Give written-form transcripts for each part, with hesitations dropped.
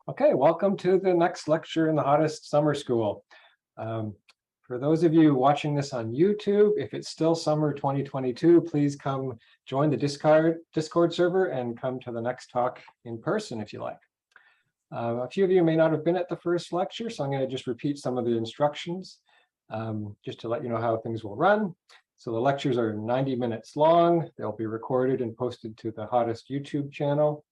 Okay, welcome to the next lecture in the HoTTEST summer school. For those of you watching this on YouTube, if it's still summer 2022, please come join the Discord server and come to the next talk in person if you like. A few of you may not have been at the first lecture, so I'm going to just repeat some of the instructions just to let you know how things will run. So the lectures are 90 minutes long. They'll be recorded and posted to the HoTTEST YouTube channel.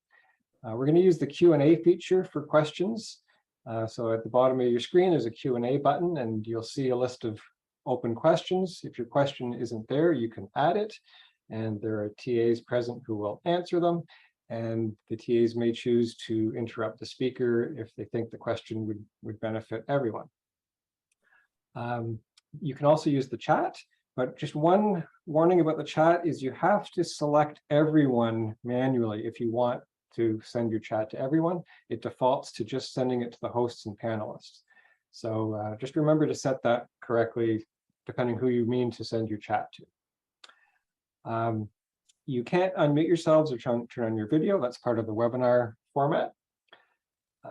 We're going to use the Q&A feature for questions. So at the bottom of your screen is a Q&A button, and you'll see a list of open questions. If your question isn't there, you can add it, and there are TAs present who will answer them. And the TAs may choose to interrupt the speaker if they think the question would benefit everyone. You can also use the chat, but just one warning about the chat is you have to select everyone manually if you want to send your chat to everyone. It defaults to just sending it to the hosts and panelists. So just remember to set that correctly, depending who you mean to send your chat to. You can't unmute yourselves or turn on your video. That's part of the webinar format.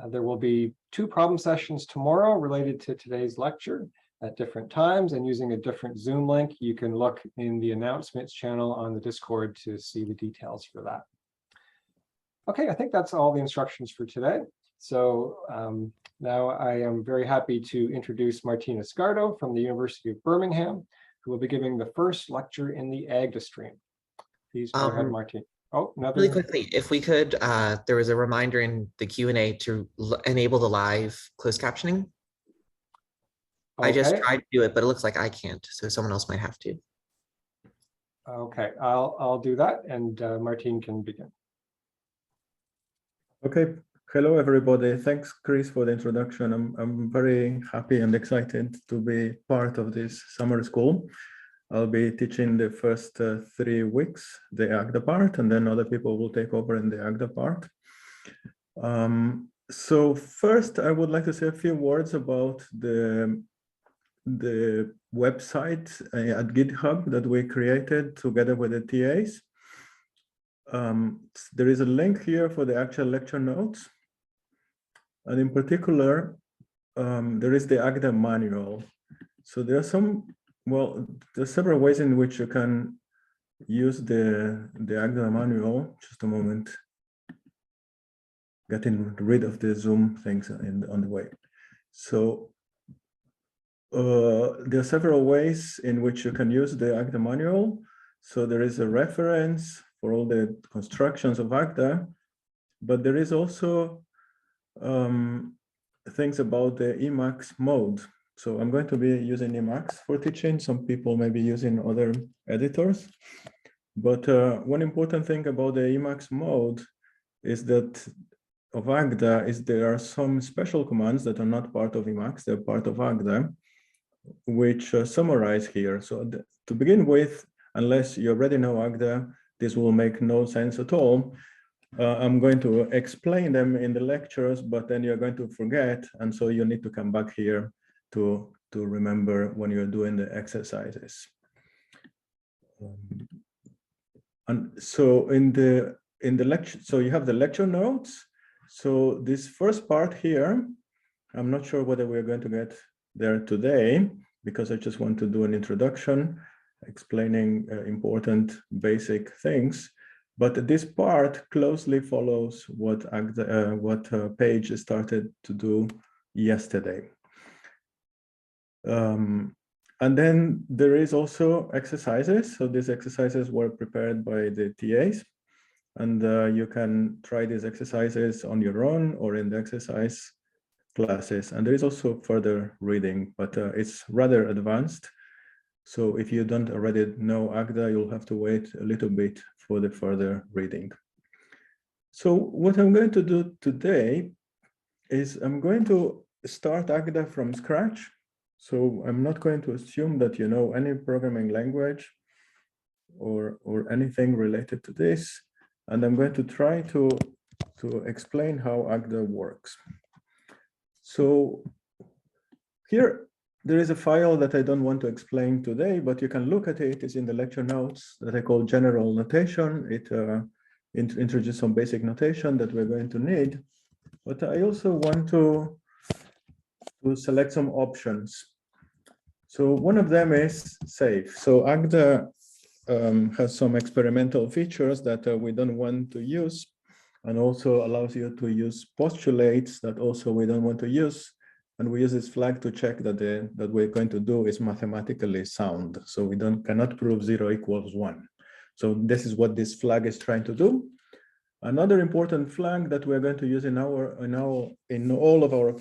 There will be 2 problem sessions tomorrow related to today's lecture at different times, and using a different Zoom link. You can look in the announcements channel on the Discord to see the details for that. Okay, I think that's all the instructions for today. So now I am very happy to introduce Martín Escardó from the University of Birmingham, who will be giving the first lecture in the Agda stream. Please go ahead, Martín. Oh, another. Really quickly, if we could, there was a reminder in the Q&A to enable the live closed captioning. Okay. I just tried to do it, but it looks like I can't, so someone else might have to. Okay, I'll do that, and Martín can begin. Okay, hello everybody. Thanks, Chris, for the introduction. I'm very happy and excited to be part of this summer school. I'll be teaching the first 3 weeks, the Agda part, and then other people will take over in the Agda part. So first, I would like to say a few words about the website at GitHub that we created together with the TAs. There is a link here for the actual lecture notes. And in particular, there is the Agda manual. So there are there's several ways in which you can use the Agda manual. Just a moment. Getting rid of the Zoom things on the way. So there are several ways in which you can use the Agda manual. So there is a reference for all the constructions of Agda, but there is also things about the Emacs mode. So I'm going to be using Emacs for teaching. Some people may be using other editors. But one important thing about the Emacs mode is that of Agda is there are some special commands that are not part of Emacs, they're part of Agda, which summarize here. So to begin with, unless you already know Agda, this will make no sense at all. I'm going to explain them in the lectures, but then you're going to forget. And so you need to come back here to remember when you're doing the exercises. And so in the lecture, so you have the lecture notes. So this first part here, I'm not sure whether we're going to get there today, because I just want to do an introduction explaining important basic things. But this part closely follows what Paige started to do yesterday. And then there is also exercises. So these exercises were prepared by the TAs. And you can try these exercises on your own or in the exercise classes. And there is also further reading, but it's rather advanced. So if you don't already know Agda, you'll have to wait a little bit for the further reading. So what I'm going to do today is I'm going to start Agda from scratch. So I'm not going to assume that you know any programming language or anything related to this. And I'm going to try to explain how Agda works. So here, there is a file that I don't want to explain today, but you can look at it. It's in the lecture notes that I call general notation. It introduces some basic notation that we're going to need. But I also want to select some options. So one of them is save. So Agda has some experimental features that we don't want to use, and also allows you to use postulates that also we don't want to use. And we use this flag to check that that we're going to do is mathematically sound. So we cannot prove 0 equals 1. So this is what this flag is trying to do. Another important flag that we're going to use in all of our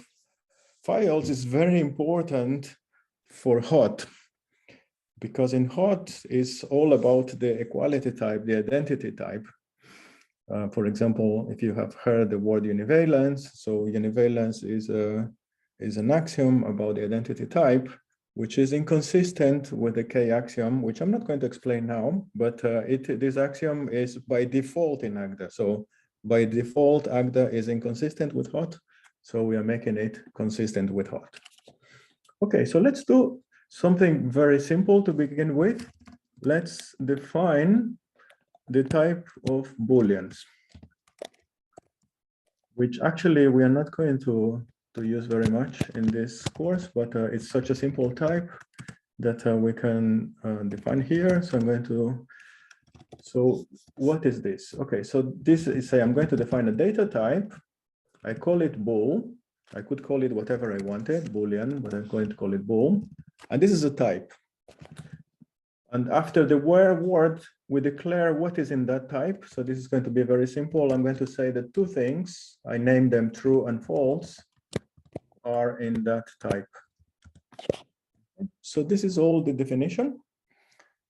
files is very important for HOT, because in HOT is all about the equality type, the identity type. For example, if you have heard the word univalence, so univalence is an axiom about the identity type, which is inconsistent with the K axiom, which I'm not going to explain now, but this axiom is by default in Agda. So by default, Agda is inconsistent with HOT, so we are making it consistent with HOT. Okay, so let's do something very simple to begin with. Let's define the type of booleans, which actually we are not going to use very much in this course, but it's such a simple type that we can define here. So I'm going to, so what is this? Okay, so this is, say, I'm going to define a data type. I call it bool. I could call it whatever I wanted, boolean, but I'm going to call it bool. And this is a type. And after the where word, we declare what is in that type. So this is going to be very simple. I'm going to say that two things, I name them true and false, are in that type. So this is all the definition.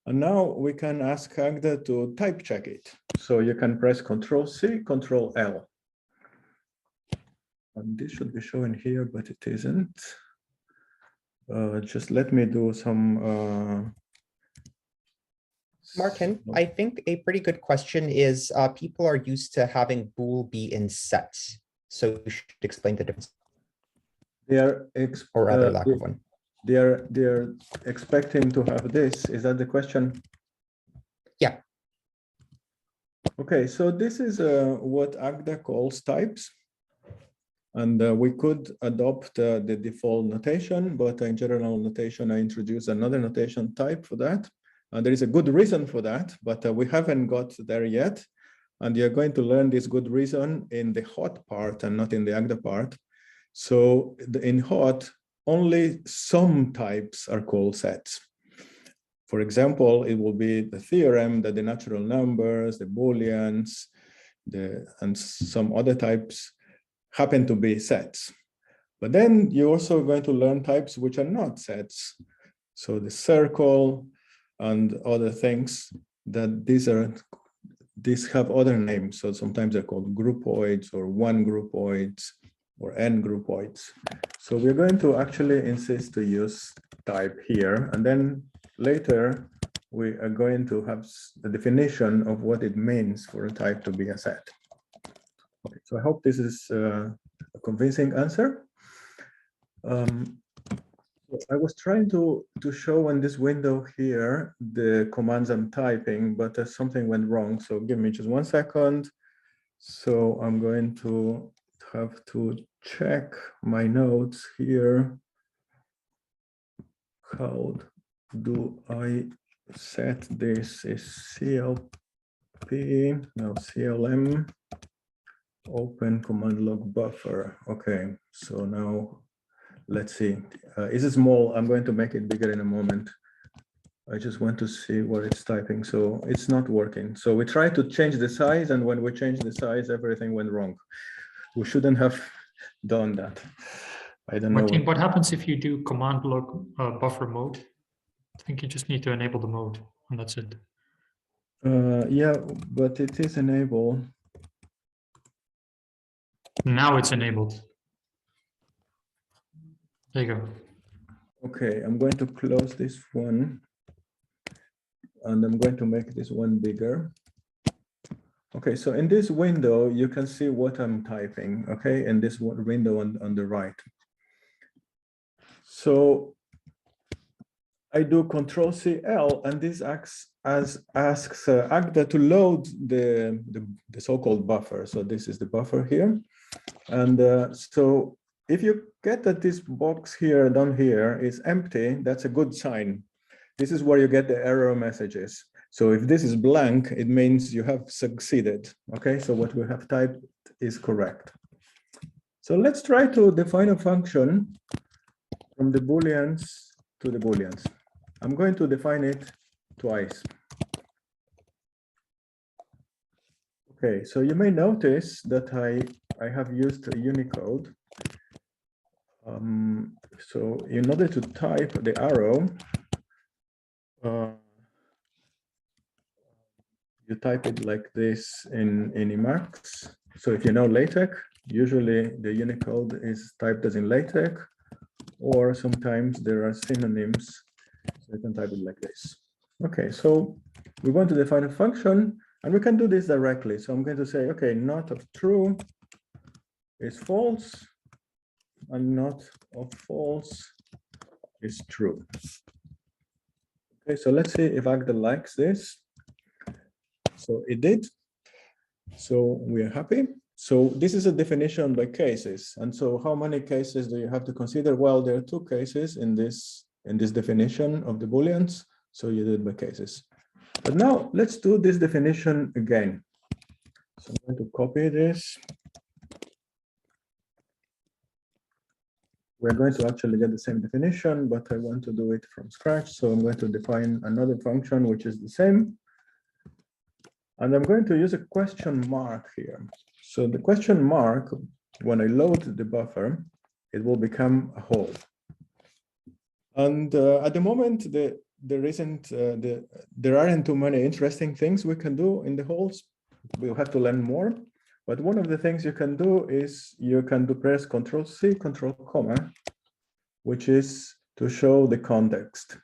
And now we can ask Agda to type check it. So you can press Control-C, Control-L. And this should be shown here, but it isn't. Just let me do some... Martin, I think a pretty good question is people are used to having bool be in sets. So you should explain the difference. They are or rather lack of one. They're expecting to have this. Is that the question? Yeah. Okay, so this is what Agda calls types. And we could adopt the default notation, but in general notation, I introduce another notation type for that. And there is a good reason for that, but we haven't got there yet. And you're going to learn this good reason in the HOT part and not in the Agda part. So in HOT, only some types are called sets. For example, it will be the theorem that the natural numbers, the booleans, and some other types happen to be sets. But then you're also going to learn types which are not sets. So the circle and other things that these have other names. So sometimes they're called groupoids or one groupoids or n groupoids. So we're going to actually insist to use type here. And then later we are going to have the definition of what it means for a type to be a set. Okay, so I hope this is a convincing answer. I was trying to show in this window here the commands I'm typing, but something went wrong. So give me just 1 second. So I'm going to have to check my notes here. How do I set this? Is CLP, no, CLM, open command log buffer. Okay, so now let's see. Is it small? I'm going to make it bigger in a moment. I just want to see what it's typing. So it's not working. So we tried to change the size, and when we changed the size, everything went wrong. We shouldn't have done that. I don't know. Martin, what happens if you do command log buffer mode? I think you just need to enable the mode, and that's it. Yeah, but it is enabled. Now it's enabled. There you go. Okay, I'm going to close this one. And I'm going to make this one bigger. Okay, so in this window, you can see what I'm typing, okay, in this window on the right. So I do Control-C-L, and this acts asks Agda to load the so-called buffer. So this is the buffer here. And so if you get that this box here down here is empty, that's a good sign. This is where you get the error messages. So if this is blank, it means you have succeeded. Okay, so what we have typed is correct. So let's try to define a function from the Booleans to the Booleans. I'm going to define it twice. Okay, so you may notice that I have used a Unicode. So in order to type the arrow, you type it like this in Emacs. So if you know LaTeX, usually the Unicode is typed as in LaTeX, or sometimes there are synonyms. So you can type it like this. Okay, so we want to define a function, and we can do this directly. So I'm going to say, okay, not of true is false, and not of false is true. Okay, so let's see if Agda likes this. So it did. So we are happy. So this is a definition by cases. And so how many cases do you have to consider? Well, there are two cases in this definition of the Booleans. So you did by cases. But now let's do this definition again. So I'm going to copy this. We're going to actually get the same definition, but I want to do it from scratch. So I'm going to define another function, which is the same. And I'm going to use a question mark here. So the question mark, when I load the buffer, it will become a hole. And at the moment, there aren't too many interesting things we can do in the holes. We'll have to learn more. But one of the things you can do is you can press Control-C, Control-Comma, which is to show the context.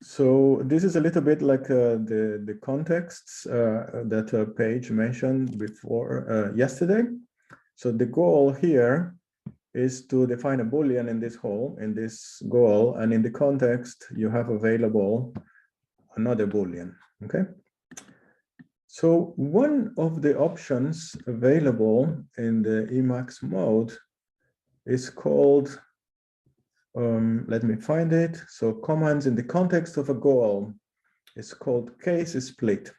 So this is a little bit like the contexts that Paige mentioned before yesterday. So the goal here is to define a Boolean in this hole, in this goal, and in the context you have available another Boolean. Okay. So one of the options available in the Emacs mode is called, let me find it. So commands in the context of a goal is called case split.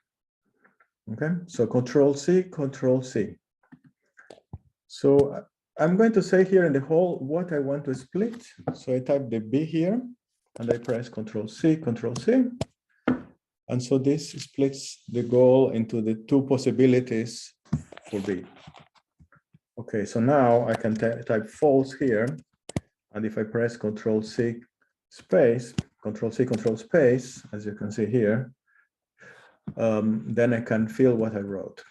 Okay, so Control-C, Control-C. So I'm going to say here in the whole what I want to split. So I type the B here and I press Control-C, Control-C. And so this splits the goal into the two possibilities for B. Okay, so now I can type false here. And if I press Control-C space, Control-C, Control space, as you can see here, then I can fill what I wrote.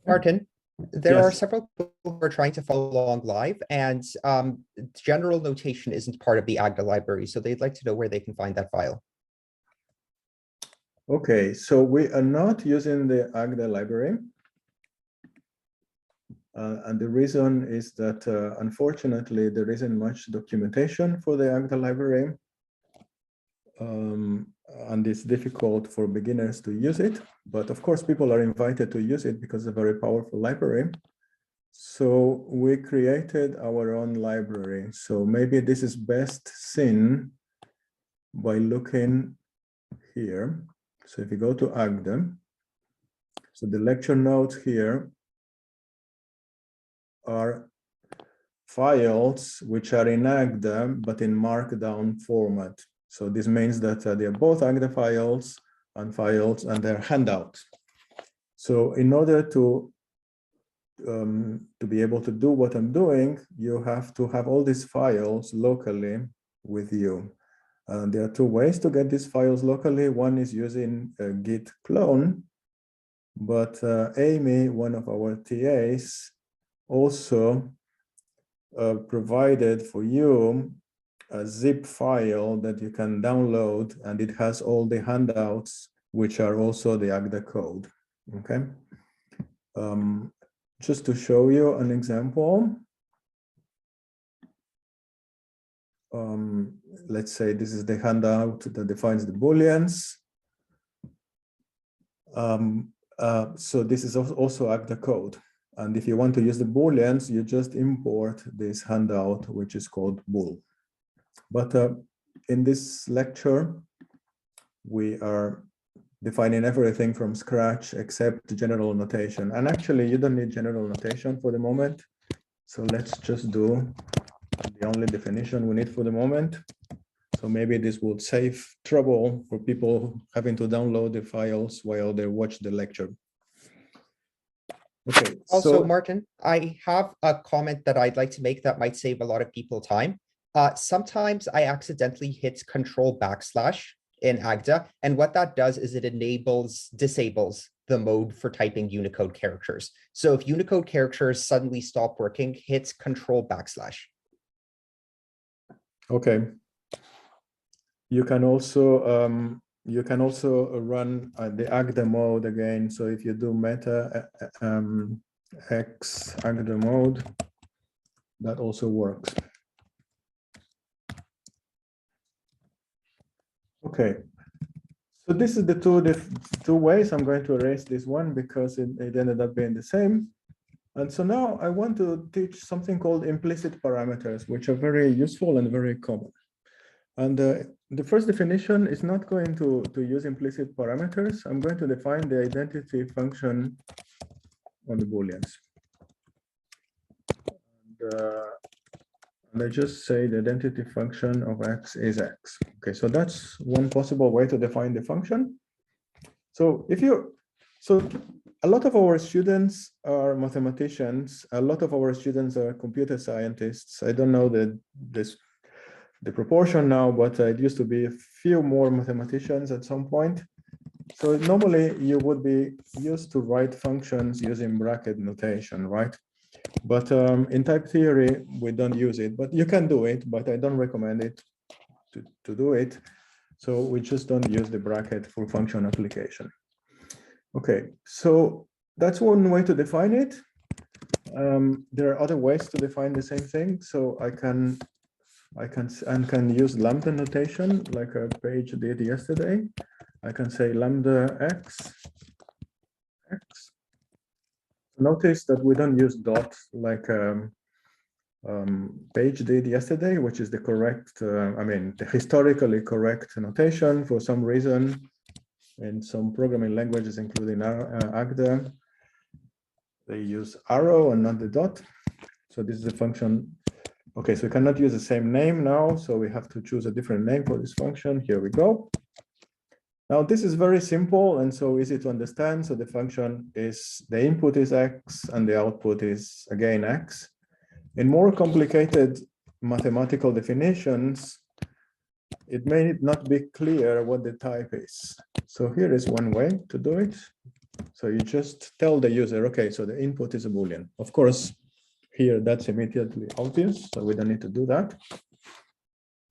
Martin, there Yes. are several people who are trying to follow along live, and general notation isn't part of the Agda library, so they'd like to know where they can find that file. Okay, so we are not using the Agda library. And the reason is that, unfortunately, there isn't much documentation for the Agda library. And it's difficult for beginners to use it. But of course, people are invited to use it because it's a very powerful library. So we created our own library. So maybe this is best seen by looking here. So if you go to Agda, so the lecture notes here are files which are in Agda, but in Markdown format. So this means that they are both Agda files, and they're handouts. So in order to be able to do what I'm doing, you have to have all these files locally with you. There are two ways to get these files locally. One is using a Git clone, but Amy, one of our TAs, also provided for you a zip file that you can download, and it has all the handouts, which are also the Agda code. Okay. Just to show you an example. let's say this is the handout that defines the booleans. So this is also Agda code. And if you want to use the booleans, you just import this handout, which is called bool. But in this lecture, we are defining everything from scratch except general notation. And actually, you don't need general notation for the moment. So let's just do the only definition we need for the moment. So maybe this would save trouble for people having to download the files while they watch the lecture. Okay. Also, Martin, I have a comment that I'd like to make that might save a lot of people time. Sometimes I accidentally hit Control / in Agda, and what that does is it disables the mode for typing Unicode characters. So if Unicode characters suddenly stop working, hit Control /. Okay. You can also run the Agda mode again. So if you do meta x Agda mode, that also works. Okay. So this is the two ways. I'm going to erase this one because it ended up being the same. And so now I want to teach something called implicit parameters, which are very useful and very common. And the first definition is not going to use implicit parameters. I'm going to define the identity function on the booleans. And I just say the identity function of x is x. Okay, so that's one possible way to define the function. So a lot of our students are mathematicians. A lot of our students are computer scientists. I don't know the proportion now, but it used to be a few more mathematicians at some point. So normally you would be used to write functions using bracket notation, right? But in type theory, we don't use it, but you can do it, but I don't recommend it to do it. So we just don't use the bracket for function application. Okay, so that's one way to define it. There are other ways to define the same thing. So I can use lambda notation like a page did yesterday. I can say lambda x. Notice that we don't use dot like page did yesterday, which is the correct, the historically correct notation. For some reason, in some programming languages, including Agda, they use arrow and not the dot. So this is a function. Okay, so we cannot use the same name now, so we have to choose a different name for this function. Here we go. Now this is very simple and so easy to understand. So the function is, the input is x and the output is again x. In more complicated mathematical definitions, it may not be clear what the type is. So here is one way to do it. So you just tell the user, okay, so the input is a Boolean. Of course, here that's immediately obvious, so we don't need to do that.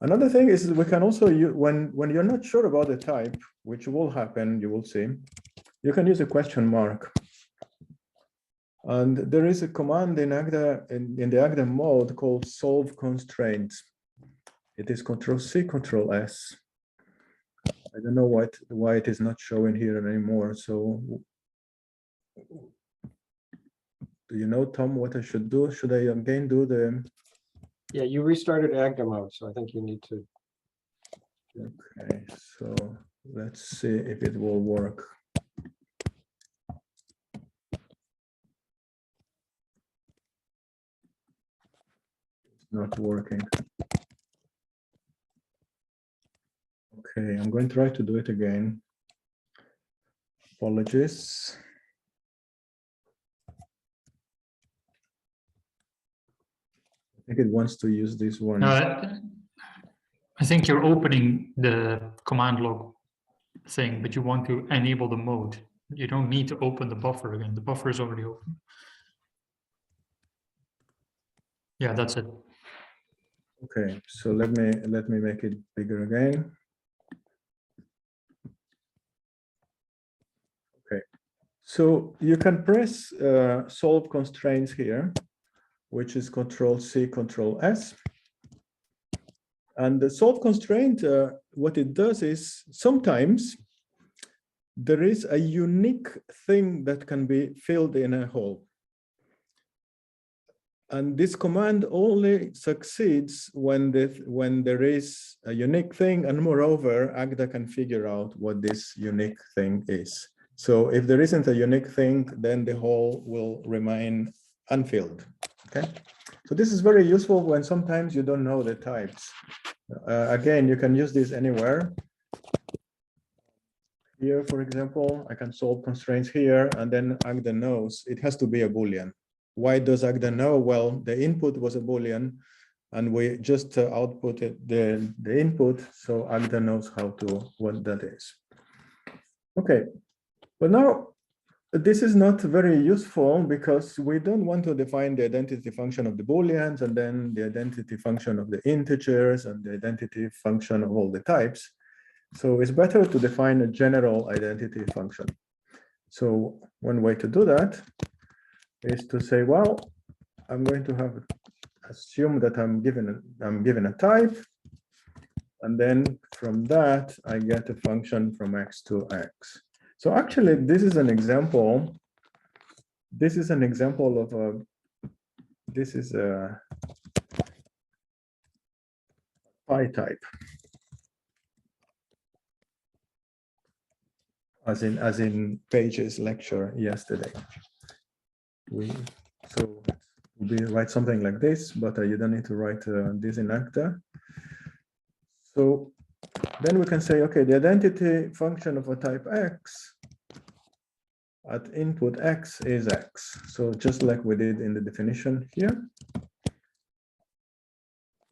Another thing is we can also use, when you're not sure about the type, which will happen, you will see, you can use a question mark. And there is a command in Agda, in the Agda mode called solve constraints. It is Control-C, Control-S. I don't know why it is not showing here anymore. So do you know, Tom, what I should do? Should I again do the... Yeah, you restarted Agda mode, so I think you need to. Okay, so let's see if it will work. It's not working. Okay, I'm going to try to do it again. Apologies. I think it wants to use this one. I think you're opening the command log thing, but you want to enable the mode. You don't need to open the buffer again. The buffer is already open. Yeah, that's it. Okay, so let me make it bigger again. Okay, so you can press solve constraints here, which is Control-C, Control-S. And the solve constraint, what it does is sometimes there is a unique thing that can be filled in a hole. And this command only succeeds when there is a unique thing, and moreover, Agda can figure out what this unique thing is. So if there isn't a unique thing, then the hole will remain unfilled. Okay. So this is very useful when sometimes you don't know the types. Again, you can use this anywhere. Here, for example, I can solve constraints here, and then Agda knows it has to be a Boolean. Why does Agda know? Well, the input was a Boolean, and we just outputted the input, so Agda knows what that is. Okay, but now this is not very useful because we don't want to define the identity function of the Booleans and then the identity function of the integers and the identity function of all the types. So it's better to define a general identity function. So one way to do that is to say, well, I'm going to assume that I'm given a type, and then from that I get a function from x to x. So actually, this is an example. This is an example of a. This is a pi type, as in Page's lecture yesterday. We write something like this, but you don't need to write this in Agda. So then we can say, okay, the identity function of a type x at input x is x. So just like we did in the definition here.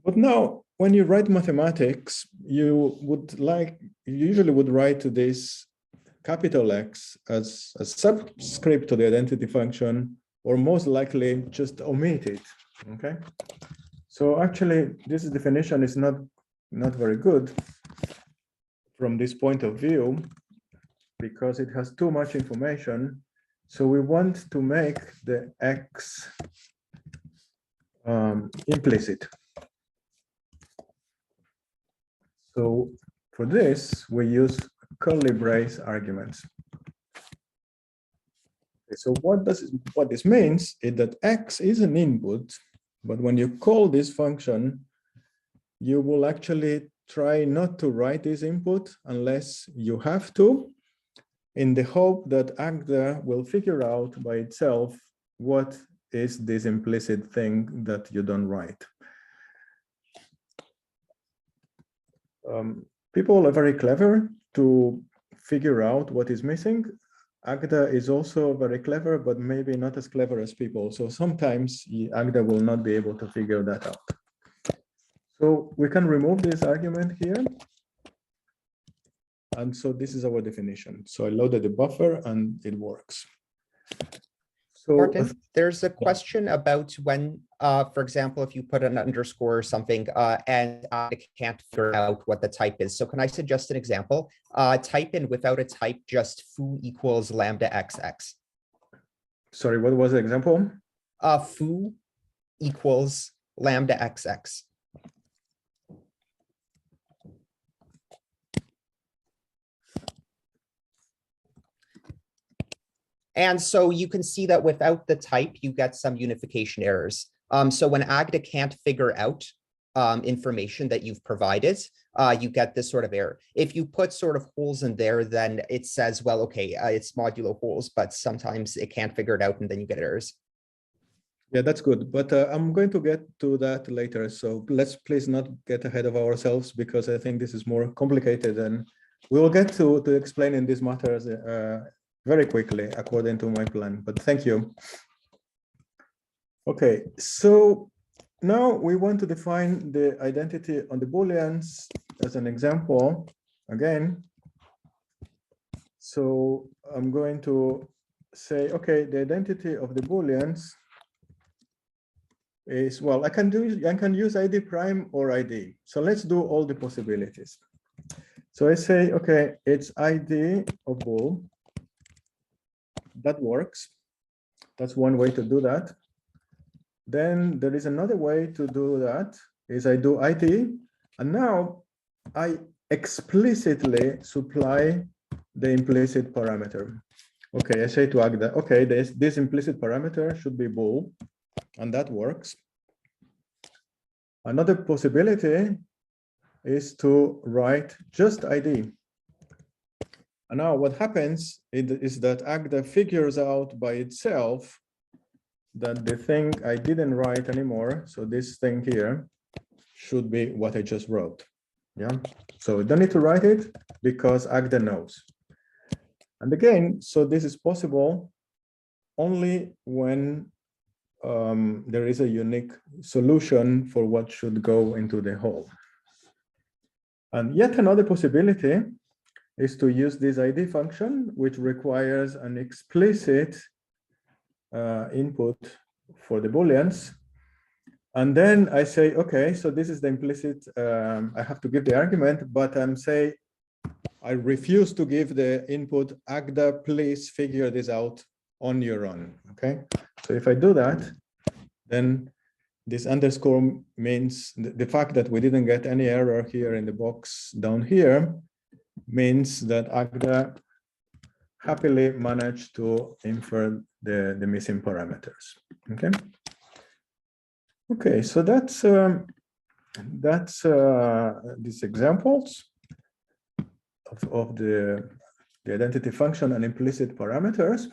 But now, when you write mathematics, you usually would write this capital X as a subscript to the identity function, or most likely just omit it. Okay. So actually, this definition is not very good from this point of view, because it has too much information. So we want to make the X implicit. So for this, we use curly brace arguments. Okay, so what this means is that X is an input, but when you call this function, you will actually try not to write this input unless you have to, in the hope that Agda will figure out by itself what is this implicit thing that you don't write. People are very clever to figure out what is missing. Agda is also very clever, but maybe not as clever as people. So sometimes Agda will not be able to figure that out. So we can remove this argument here. And so this is our definition. So I loaded the buffer and it works. So Martin, there's a question about when, for example, if you put an underscore or something and it can't figure out what the type is. So can I suggest an example? Type in without a type, just foo equals lambda xx. Sorry, what was the example? Foo equals lambda xx. And so you can see that without the type, you get some unification errors. So when Agda can't figure out information that you've provided, you get this sort of error. If you put sort of holes in there, then it says, well, okay, it's modulo holes, but sometimes it can't figure it out and then you get errors. Yeah, that's good. But I'm going to get to that later. So let's please not get ahead of ourselves, because I think this is more complicated, and we will get to explaining these matters very quickly according to my plan, but thank you. Okay, so now we want to define the identity on the Booleans as an example again. So I'm going to say, okay, the identity of the Booleans is, well, I can use ID prime or ID. So let's do all the possibilities. So I say, okay, it's ID of bool. That works. That's one way to do that. Then there is another way to do that, is I do ID And now I explicitly supply the implicit parameter. Okay, I say to Agda, okay, this implicit parameter should be bool, and that works. Another possibility is to write just ID. And now what happens is that Agda figures out by itself that the thing I didn't write anymore, so this thing here, should be what I just wrote. Yeah, so we don't need to write it because Agda knows. And again, so this is possible only when there is a unique solution for what should go into the hole. And yet another possibility is to use this ID function, which requires an explicit input for the Booleans. And then I say, okay, so this is the implicit, I have to give the argument, but I'm say, I refuse to give the input, Agda, please figure this out on your own, okay? So if I do that, then this underscore means the fact that we didn't get any error here in the box down here means that Agda happily managed to infer the missing parameters, okay? Okay, so that's these examples of the identity function and implicit parameters.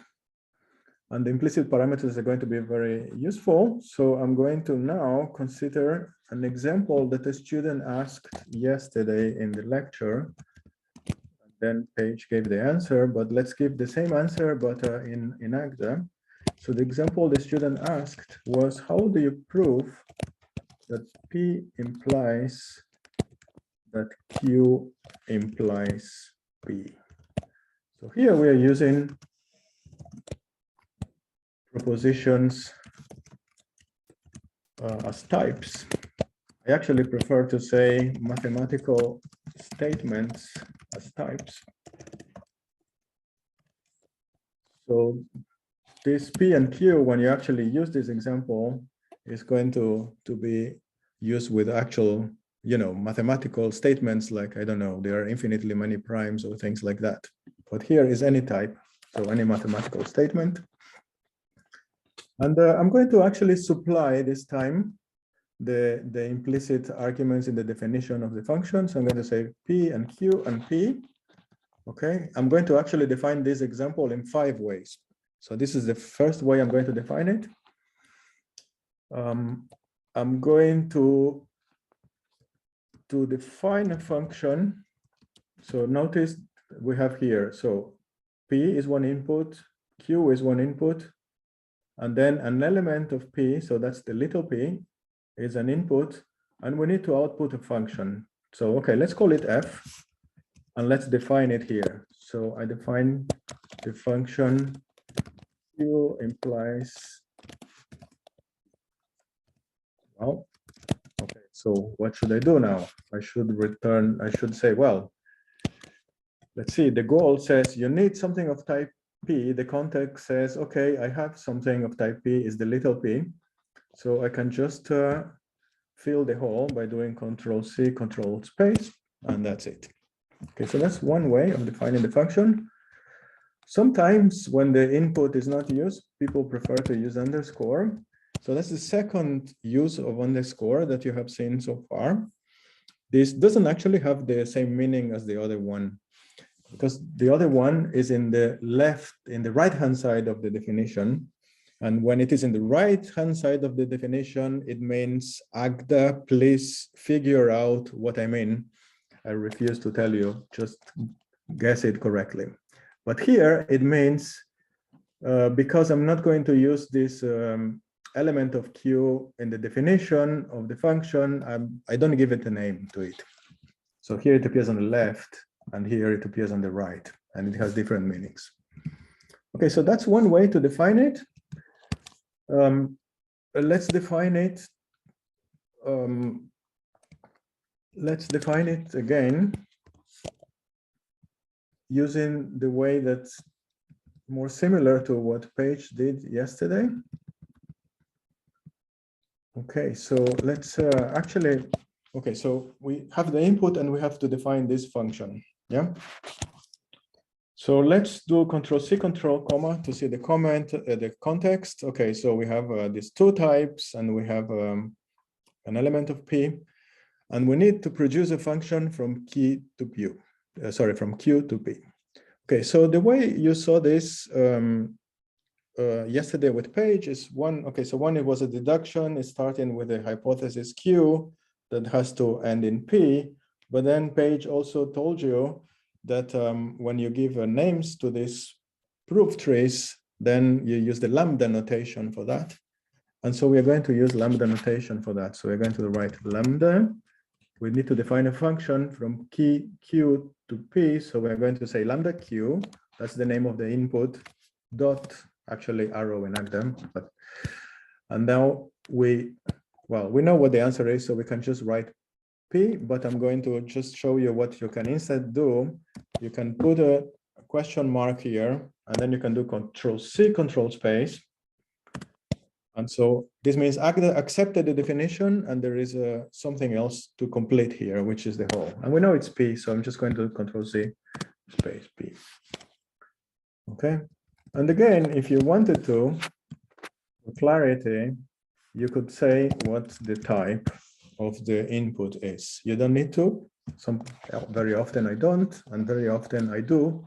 And the implicit parameters are going to be very useful. So I'm going to now consider an example that a student asked yesterday in the lecture. Then Paige gave the answer, but let's give the same answer, but in Agda. So the example the student asked was, how do you prove that P implies that Q implies P? So here we are using propositions as types. I actually prefer to say mathematical statements as types. So this P and Q, when you actually use this example, is going to be used with actual, mathematical statements like, I don't know, there are infinitely many primes or things like that. But here is any type, so any mathematical statement. And I'm going to actually supply this time the implicit arguments in the definition of the function. So I'm going to say P and Q and P. Okay, I'm going to actually define this example in 5 ways. So this is the first way I'm going to define it. I'm going to define a function. So notice we have here, so P is one input, Q is one input, and then an element of P, so that's the little p, is an input, and we need to output a function. So, okay, let's call it f, and let's define it here. So I define the function Q implies, well, okay, so what should I do now? I should say, well, let's see, the goal says you need something of type P. The context says, okay, I have something of type P is the little p. So I can just fill the hole by doing Control-C, Control-Space, and that's it. Okay, so that's one way of defining the function. Sometimes when the input is not used, people prefer to use underscore. So that's the second use of underscore that you have seen so far. This doesn't actually have the same meaning as the other one, because the other one is in the right-hand side of the definition. And when it is in the right-hand side of the definition, it means, Agda, please figure out what I mean. I refuse to tell you, just guess it correctly. But here it means, because I'm not going to use this element of Q in the definition of the function, I don't give it a name to it. So here it appears on the left, and here it appears on the right, and it has different meanings. Okay, so that's one way to define it. Let's define it. Let's define it again using the way that's more similar to what Paige did yesterday. Okay, so let's actually okay, so we have the input and we have to define this function. Yeah. So let's do Control-C, Control-, to see the comment, the context. Okay, so we have these two types and we have an element of P, and we need to produce a function from key to P. From Q to P. Okay, so the way you saw this yesterday with Page is one. Okay, so one, it was a deduction. It's starting with a hypothesis Q that has to end in P, but then Page also told you that when you give names to these proof trees, then you use the lambda notation for that. And so we're going to use lambda notation for that. So we're going to write lambda. We need to define a function from key Q to P. So we're going to say lambda Q, that's the name of the input, dot, actually arrow in Agda. And now we know what the answer is, so we can just write P, but I'm going to just show you what you can instead do. You can put a question mark here, and then you can do Control-C, control space. And so this means Agda accepted the definition, and there is something else to complete here, which is the whole. And we know it's P, so I'm just going to Control-C space P. Okay. And again, if you wanted to, for clarity, you could say what the type of the input is. You don't need to. Very often I don't, and very often I do,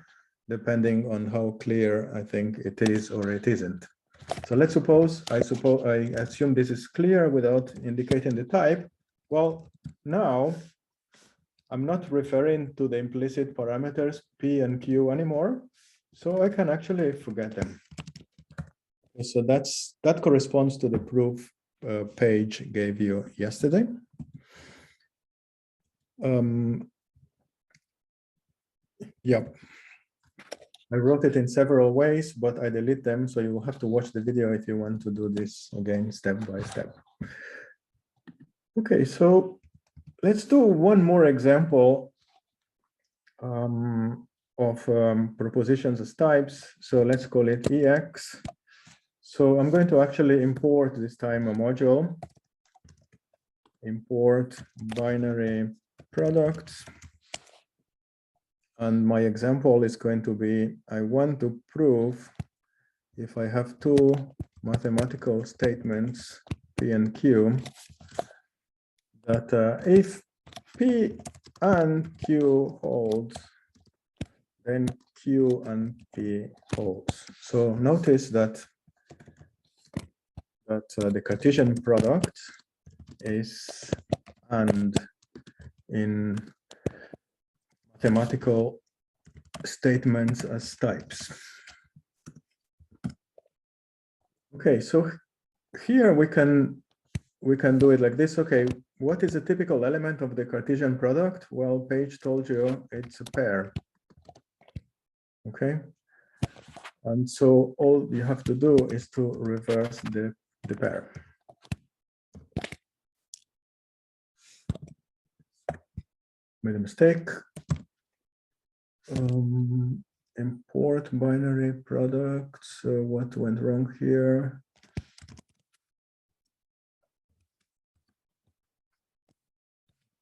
depending on how clear I think it is or it isn't. So let's suppose I assume this is clear without indicating the type. Well, now I'm not referring to the implicit parameters P and Q anymore, so I can actually forget them. So that corresponds to the proof Page gave you yesterday. Yeah, I wrote it in several ways, but I delete them, so you will have to watch the video if you want to do this again step by step. Okay, so let's do one more example of propositions as types. So let's call it EX. So I'm going to actually import this time a module, import binary products. And my example is going to be, I want to prove if I have two mathematical statements, P and Q, that if P and Q holds, then Q and P holds. So notice that the Cartesian product is and in mathematical statements as types. Okay, so here we can do it like this. Okay, what is a typical element of the Cartesian product? Well, Page told you it's a pair. Okay, and so all you have to do is to reverse the pair. Made a mistake. Import binary products. What went wrong here?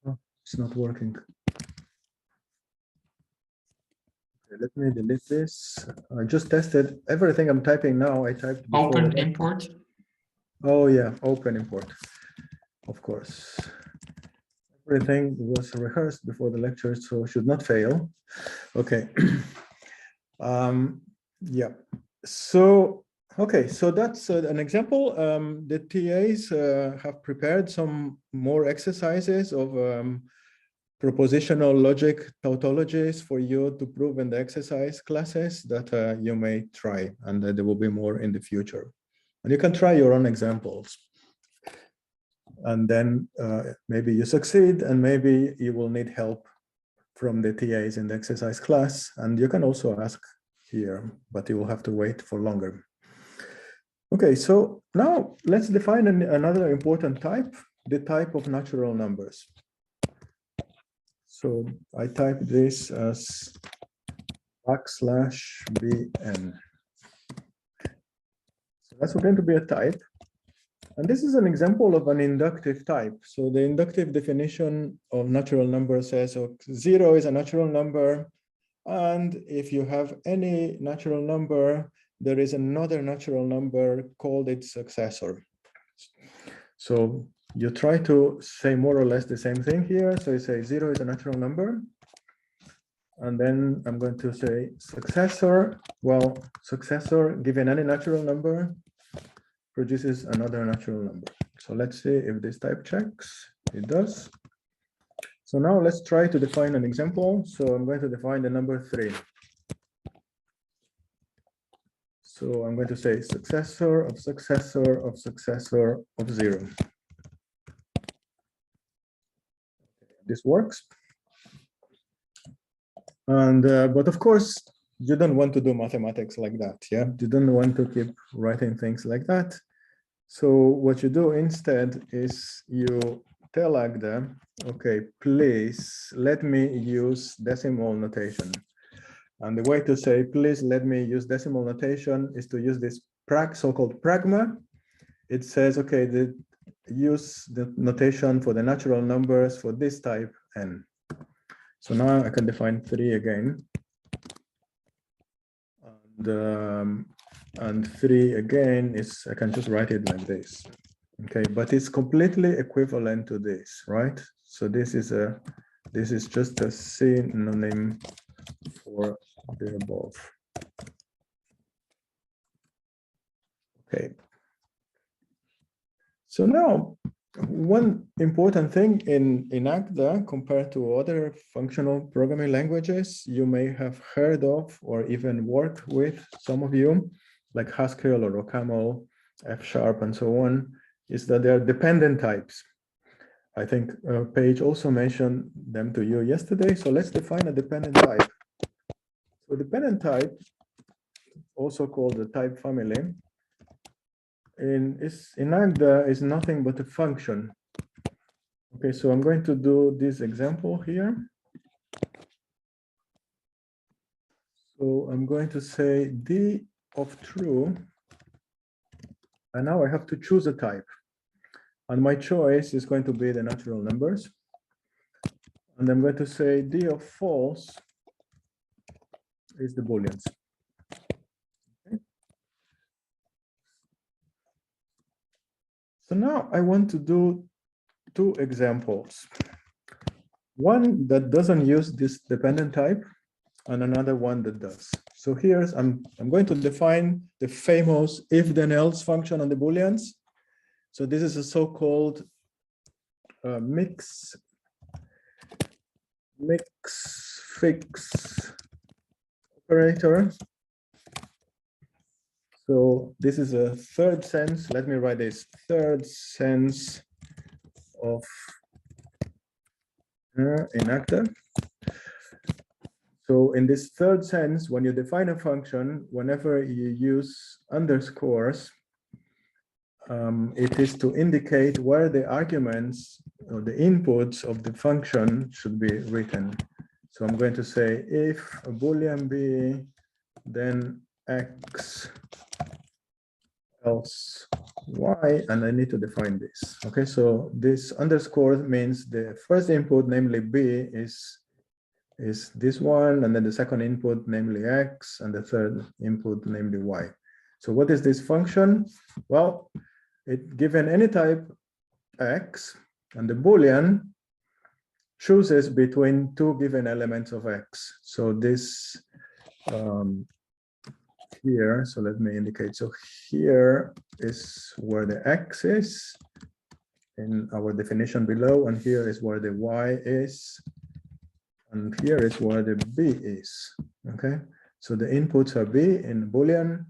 Oh, it's not working. Okay, let me delete this. I just tested everything I'm typing now. I typed before. Open import. Oh yeah, open import. Of course. Everything was rehearsed before the lecture, so should not fail. Okay. Yeah. So, okay, so that's an example. The TAs have prepared some more exercises of propositional logic tautologies for you to prove in the exercise classes that you may try, and there will be more in the future. And you can try your own examples. And then maybe you succeed, and maybe you will need help from the TAs in the exercise class. And you can also ask here, but you will have to wait for longer. Okay, so now let's define another important type, the type of natural numbers. So I type this as \bn. So that's going to be a type. And this is an example of an inductive type. So the inductive definition of natural number says, so 0 is a natural number. And if you have any natural number, there is another natural number called its successor. So you try to say more or less the same thing here. So you say 0 is a natural number. And then I'm going to say successor. Well, successor given any natural number produces another natural number. So let's see if this type checks. It does. So now let's try to define an example. So I'm going to define the number 3. So I'm going to say successor of successor of successor of 0. This works. And but of course, you don't want to do mathematics like that. Yeah, you don't want to keep writing things like that. So what you do instead is you tell Agda, okay, please let me use decimal notation. And the way to say, please let me use decimal notation is to use this so-called pragma. It says, okay, use the notation for the natural numbers for this type n. So now I can define 3 again. And 3 again is, I can just write it like this. Okay, but it's completely equivalent to this, right? So this is just a synonym for the above. Okay. So now, one important thing in Agda compared to other functional programming languages you may have heard of or even worked with, some of you, like Haskell or OCaml, F# and so on, is that there are dependent types. I think Paige also mentioned them to you yesterday. So let's define a dependent type. So dependent type, also called the type family, in Agda is nothing but a function. Okay, so I'm going to do this example here. So I'm going to say d of true, and now I have to choose a type. And my choice is going to be the natural numbers. And I'm going to say d of false is the booleans. Okay. So now I want to do 2 examples. One that doesn't use this dependent type, and another one that does. So here's, I'm going to define the famous if then else function on the booleans. So this is a so-called mix fix operator. So this is a third sense. Let me write this third sense of in Agda. So in this third sense, when you define a function, whenever you use underscores, it is to indicate where the arguments or the inputs of the function should be written. So I'm going to say if a boolean b, then x else y, and I need to define this. Okay, so this underscore means the first input, namely b, is this one, and then the second input, namely x, and the third input, namely y. So what is this function? Well, it given any type x, and the boolean chooses between 2 given elements of x. So this here, so let me indicate. So here is where the x is in our definition below, and here is where the y is, and here is where the b is. Okay, so the inputs are b in Boolean,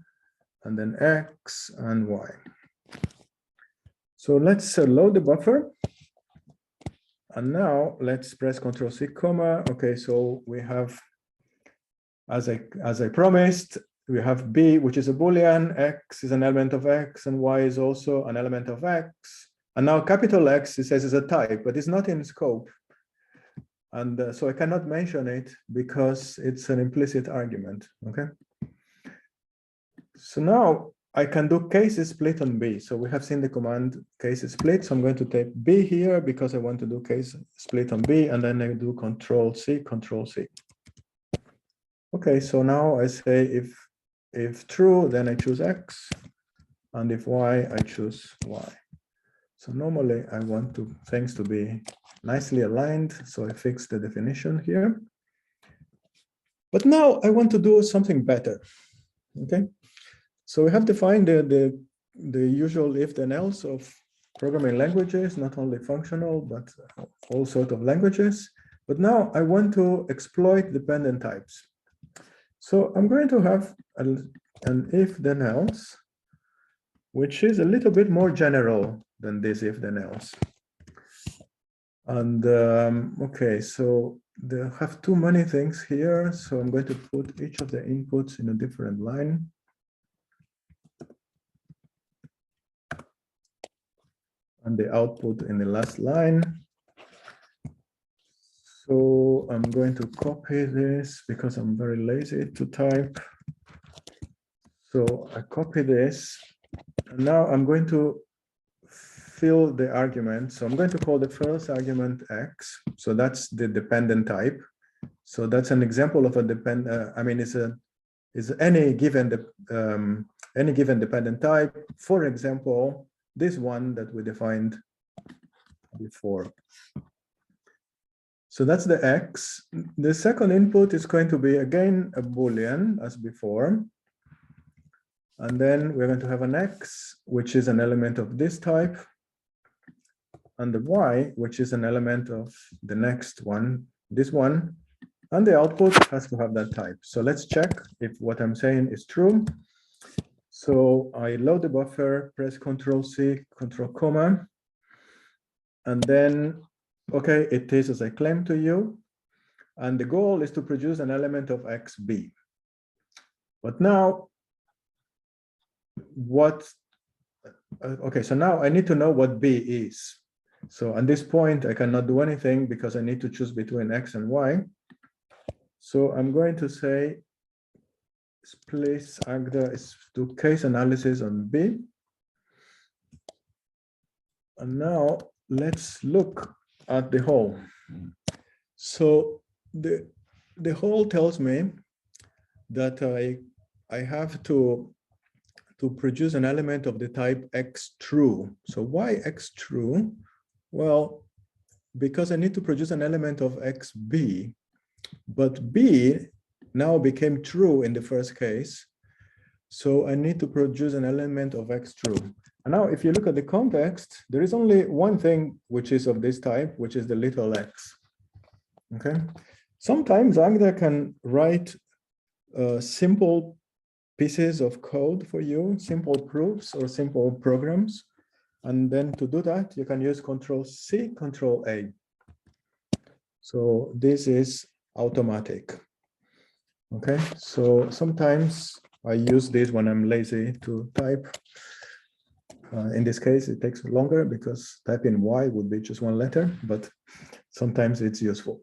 and then x and y. So let's load the buffer. And now let's press Ctrl+C, comma. Okay, so we have, as I promised, we have b, which is a Boolean, x is an element of x, and y is also an element of x. And now capital X, it says, is a type, but it's not in scope. And so I cannot mention it because it's an implicit argument, okay? So now I can do case split on B. So we have seen the command case split. So I'm going to type B here because I want to do case split on B, and then I do Control C, Control C. Okay, so now I say if true, then I choose X, and if Y, I choose Y. So normally I want things to be nicely aligned. So I fix the definition here. But now I want to do something better. Okay. So we have defined the usual if then else of programming languages, not only functional, but all sorts of languages. But now I want to exploit dependent types. So I'm going to have an if then else, which is a little bit more general than this if then else. And okay, so they have too many things here. So I'm going to put each of the inputs in a different line. And the output in the last line. So I'm going to copy this because I'm very lazy to type. So I copy this. And now I'm going to fill the argument. So I'm going to call the first argument X. So that's the dependent type. So that's an example of a I mean, it's any given dependent type. For example, this one that we defined before. So that's the X. The second input is going to be again a Boolean as before. And then we're going to have an X, which is an element of this type. And the Y, which is an element of the next one, this one. And the output has to have that type. So let's check if what I'm saying is true. So I load the buffer, press Control C, Control comma, and then, okay, it is as I claimed to you. And the goal is to produce an element of XB. But now, okay, so now I need to know what B is. So at this point, I cannot do anything because I need to choose between X and Y. So I'm going to say, please, Agda, do case analysis on B. And now let's look at the whole. So the whole tells me that I have to produce an element of the type X true. So why X true? Well, because I need to produce an element of XB, but B now became true in the first case. So I need to produce an element of X true. And now if you look at the context, there is only one thing which is of this type, which is the little x. Okay. Sometimes Agda can write simple pieces of code for you, simple proofs or simple programs. And then to do that, you can use Control C, Control A. So this is automatic. Okay, so sometimes I use this when I'm lazy to type. In this case, it takes longer because typing Y would be just one letter, but sometimes it's useful.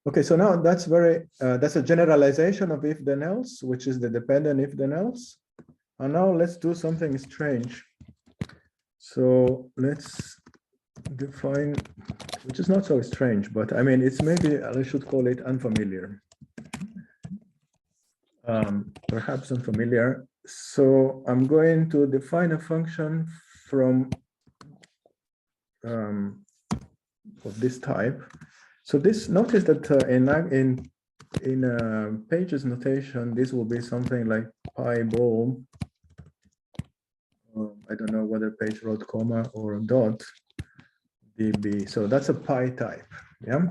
Okay, so now that's a generalization of if then else, which is the dependent if then else. And now let's do something strange. So let's define, which is not so strange, but I mean, it's maybe I should call it unfamiliar. Perhaps unfamiliar. So I'm going to define a function from of this type. So this, notice that in pages notation, this will be something like pyball. I don't know whether page wrote comma or a dot db. So that's a pi type. Yeah.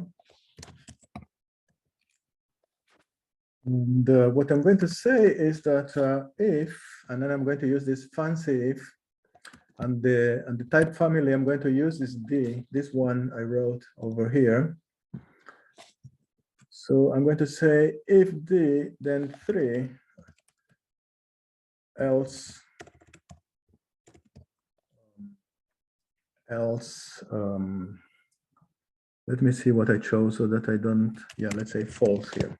And what I'm going to say is that if, and then I'm going to use this fancy if, and the type family I'm going to use is D, this one I wrote over here. So I'm going to say if D, then 3, else let me see what I chose so that I don't, yeah, let's say false here.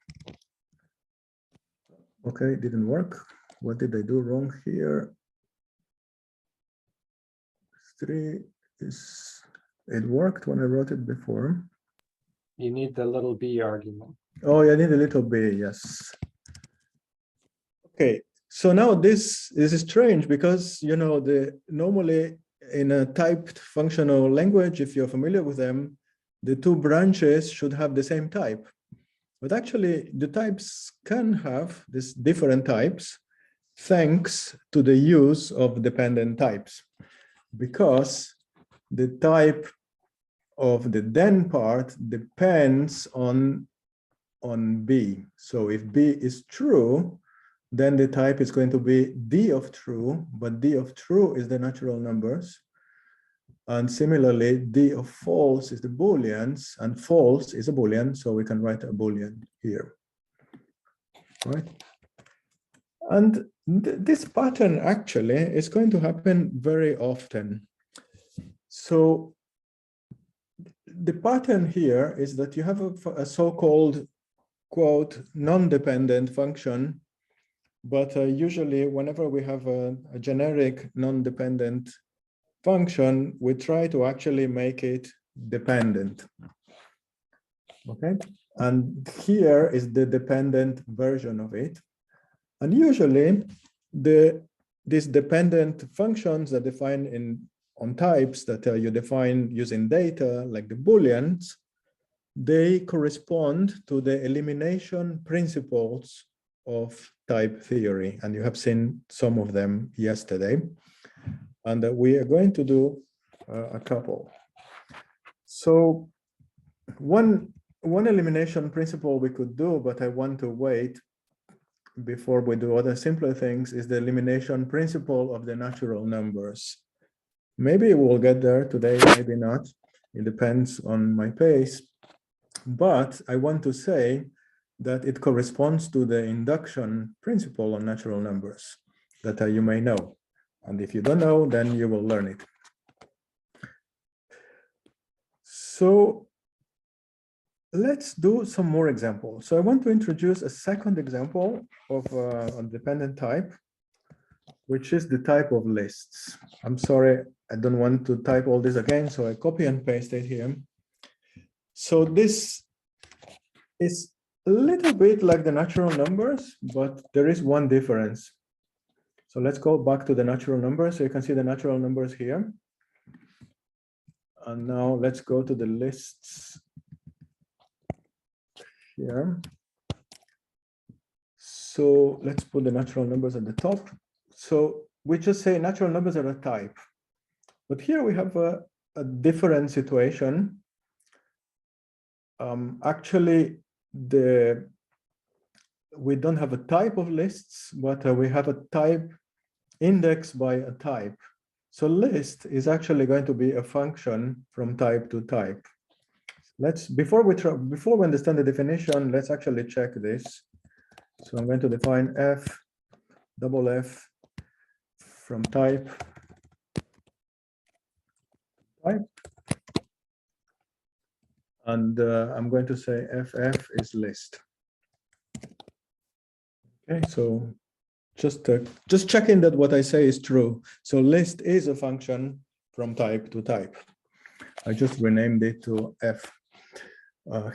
Okay, didn't work. What did I do wrong here? 3 is, it worked when I wrote it before. You need the little b argument. Oh, yeah, I need a little b, yes. Okay, so now this is strange because, you know, normally in a typed functional language, if you're familiar with them, the two branches should have the same type. But actually, the types can have these different types thanks to the use of dependent types, because the type of the then part depends on B. So if B is true, then the type is going to be D of true, but D of true is the natural numbers. And similarly, D of false is the Booleans, and false is a Boolean, so we can write a Boolean here, right? And this pattern actually is going to happen very often. So the pattern here is that you have a so-called, quote, non-dependent function, but usually whenever we have a generic non-dependent function, we try to actually make it dependent. Okay, and here is the dependent version of it. And usually these dependent functions that define on types that you define using data, like the Booleans, they correspond to the elimination principles of type theory. And you have seen some of them yesterday. And we are going to do a couple. So one elimination principle we could do, but I want to wait before we do other simpler things, is the elimination principle of the natural numbers. Maybe we'll get there today, maybe not. It depends on my pace. But I want to say that it corresponds to the induction principle on natural numbers that you may know. And if you don't know, then you will learn it. So let's do some more examples. So I want to introduce a second example of a dependent type, which is the type of lists. I'm sorry, I don't want to type all this again, so I copy and paste it here. So this is a little bit like the natural numbers, but there is one difference. So let's go back to the natural numbers. So you can see the natural numbers here. And now let's go to the lists here. So let's put the natural numbers at the top. So we just say natural numbers are a type. But here we have a different situation. Actually, we don't have a type of lists, but we have a type indexed by a type. So list is actually going to be a function from type to type. Before we understand the definition, let's actually check this. So I'm going to define f from type. And I'm going to say ff is list. Okay, so just checking that what I say is true. So list is a function from type to type. I just renamed it to f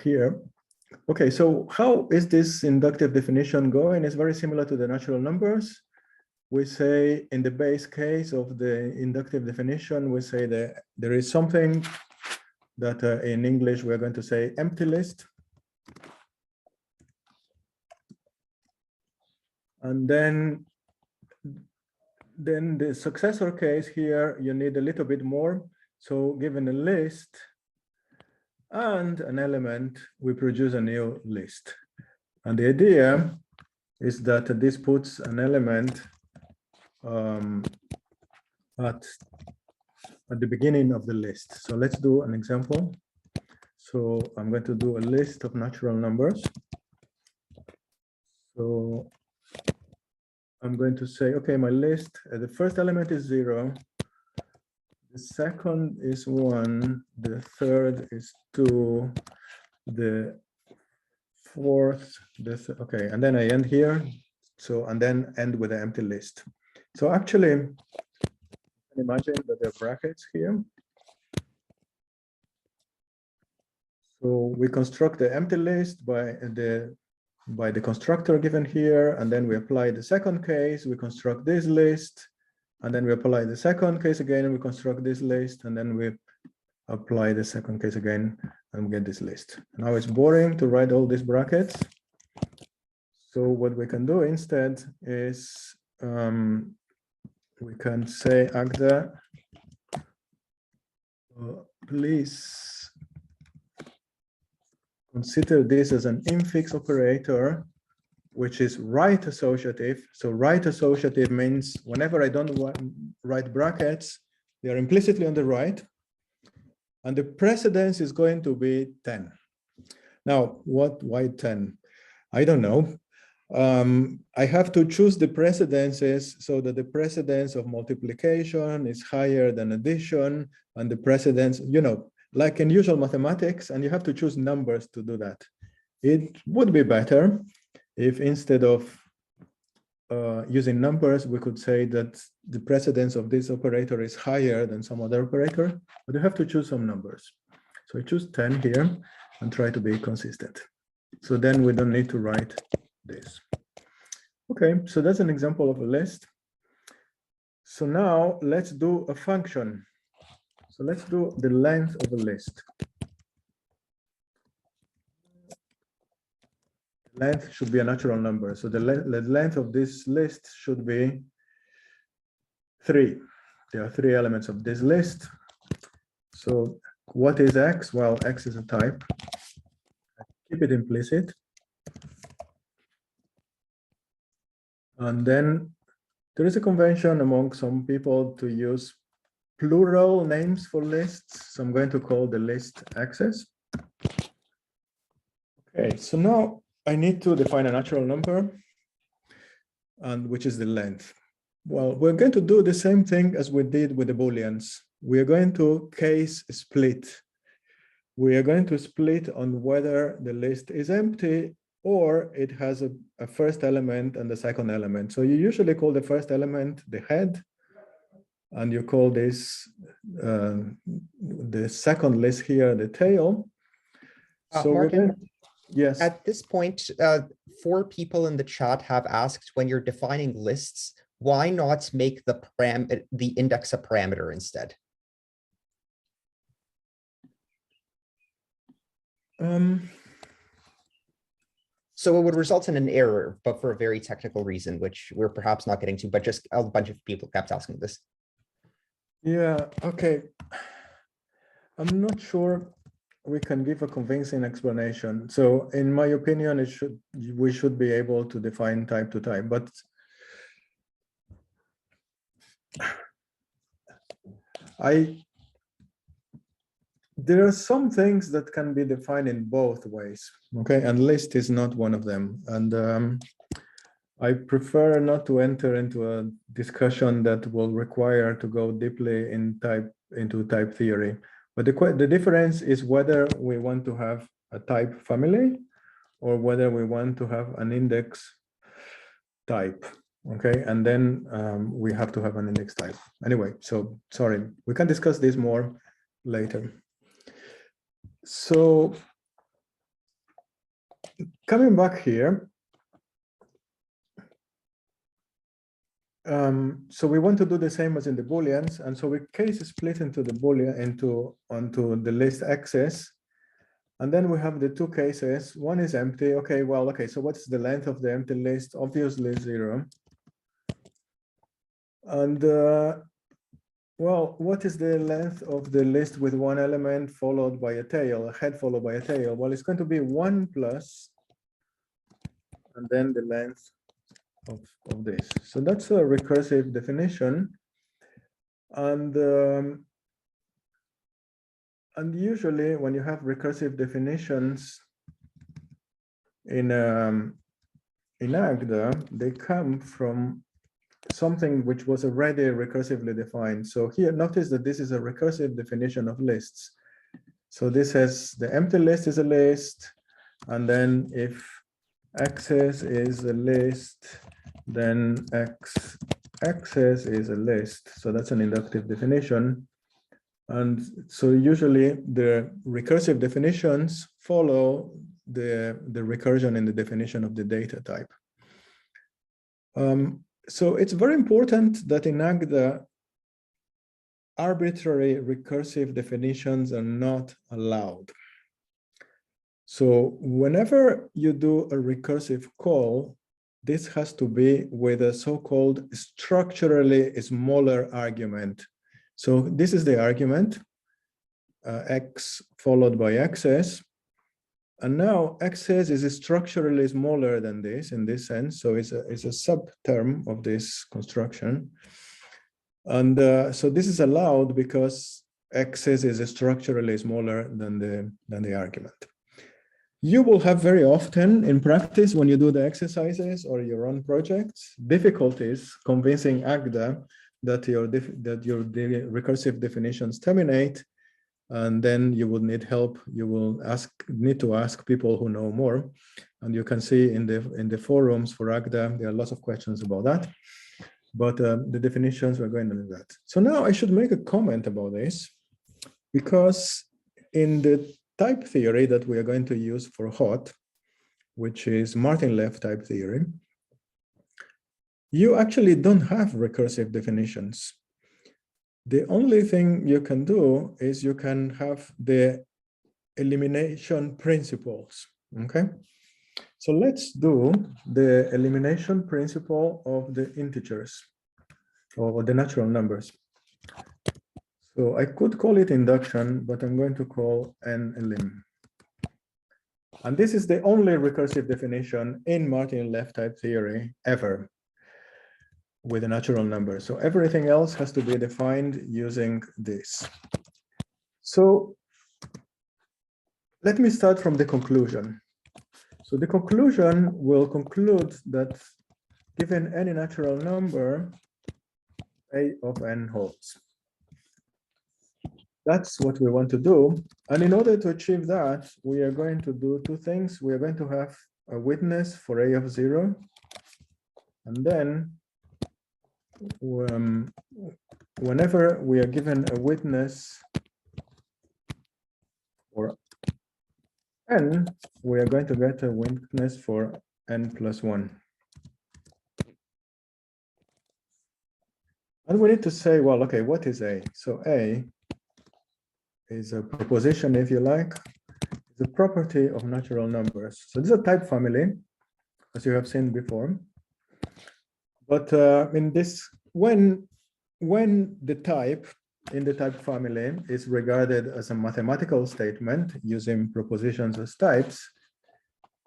here. Okay, so how is this inductive definition going? It's very similar to the natural numbers. We say in the base case of the inductive definition, we say that there is something that in English we're going to say empty list. And then the successor case here, you need a little bit more. So given a list and an element, we produce a new list. And the idea is that this puts an element at the beginning of the list. So let's do an example. So I'm going to do a list of natural numbers. So I'm going to say, okay, my list, the first element is 0. The second is 1. The third is 2. The fourth, okay, and then I end here. So, and then end with an empty list. So actually, Imagine that there are brackets here. So we construct the empty list by the constructor given here, and then we apply the second case, we construct this list, and then we apply the second case again, and we construct this list, and then we apply the second case again, and we get this list. Now it's boring to write all these brackets. So what we can do instead is we can say, Agda, please consider this as an infix operator, which is right associative. So right associative means whenever I don't write brackets, they are implicitly on the right. And the precedence is going to be 10. Now, why 10? I don't know. I have to choose the precedences so that the precedence of multiplication is higher than addition, and the precedence, like in usual mathematics, and you have to choose numbers to do that. It would be better if instead of using numbers, we could say that the precedence of this operator is higher than some other operator, but you have to choose some numbers. So I choose 10 here and try to be consistent. So then we don't need to write this. Okay, so that's an example of a list. So now let's do a function. So let's do the length of a list. Length should be a natural number. So the length of this list should be 3. There are 3 elements of this list. So what is X? Well, X is a type. Keep it implicit. And then there is a convention among some people to use plural names for lists. So I'm going to call the list access. Okay, so now I need to define a natural number, and which is the length. Well, we're going to do the same thing as we did with the Booleans. We are going to case split. We are going to split on whether the list is empty or it has a first element and the second element. So you usually call the first element the head, and you call this the second list here the tail. So Martin, yes. At this point, 4 people in the chat have asked, when you're defining lists, why not make the index a parameter instead? So it would result in an error, but for a very technical reason, which we're perhaps not getting to, but just a bunch of people kept asking this. Yeah, okay. I'm not sure we can give a convincing explanation. So in my opinion, we should be able to define type to type, but there are some things that can be defined in both ways, okay? And list is not one of them. And I prefer not to enter into a discussion that will require to go deeply into type theory. But the difference is whether we want to have a type family or whether we want to have an index type, okay? And then we have to have an index type. Anyway, so sorry, we can discuss this more later. So coming back here, so we want to do the same as in the Booleans, and so we case split into the Boolean onto the list access, and then we have the 2 cases. One is empty. Okay, well, okay. So what's the length of the empty list? Obviously 0. And well, what is the length of the list with 1 element followed by a tail, a head followed by a tail? Well, it's going to be 1 plus, and then the length of this. So that's a recursive definition. And usually when you have recursive definitions in Agda, they come from something which was already recursively defined. So here, notice that this is a recursive definition of lists. So this has the empty list is a list, and then if access is a list, then X access is a list. So that's an inductive definition. And so usually the recursive definitions follow the recursion in the definition of the data type. So it's very important that in Agda, arbitrary recursive definitions are not allowed. So whenever you do a recursive call, this has to be with a so-called structurally smaller argument. So this is the argument, x followed by access. And now access is structurally smaller than this in this sense. So it's a subterm of this construction. And so this is allowed because access is structurally smaller than the argument. You will have very often in practice when you do the exercises or your own projects, difficulties convincing Agda that your recursive definitions terminate, and then you will need help. You will need to ask people who know more. And you can see in the forums for Agda, there are lots of questions about that. But the definitions, we're going to do that. So now I should make a comment about this, because in the type theory that we are going to use for HOT, which is Martin-Lev type theory, you actually don't have recursive definitions. The only thing you can do is you can have the elimination principles, okay? So let's do the elimination principle of the integers or the natural numbers. So I could call it induction, but I'm going to call n elim. And this is the only recursive definition in Martin-Lev type theory ever with a natural number. So everything else has to be defined using this. So let me start from the conclusion. So the conclusion will conclude that given any natural number, A of n holds. That's what we want to do. And in order to achieve that, we are going to do two things. We are going to have a witness for A of 0. And then whenever we are given a witness for n, we are going to get a witness for n plus 1. And we need to say, well, okay, what is A? So A is a proposition, if you like, it's a property of natural numbers. So this is a type family, as you have seen before. But in this, when the type in the type family is regarded as a mathematical statement using propositions as types,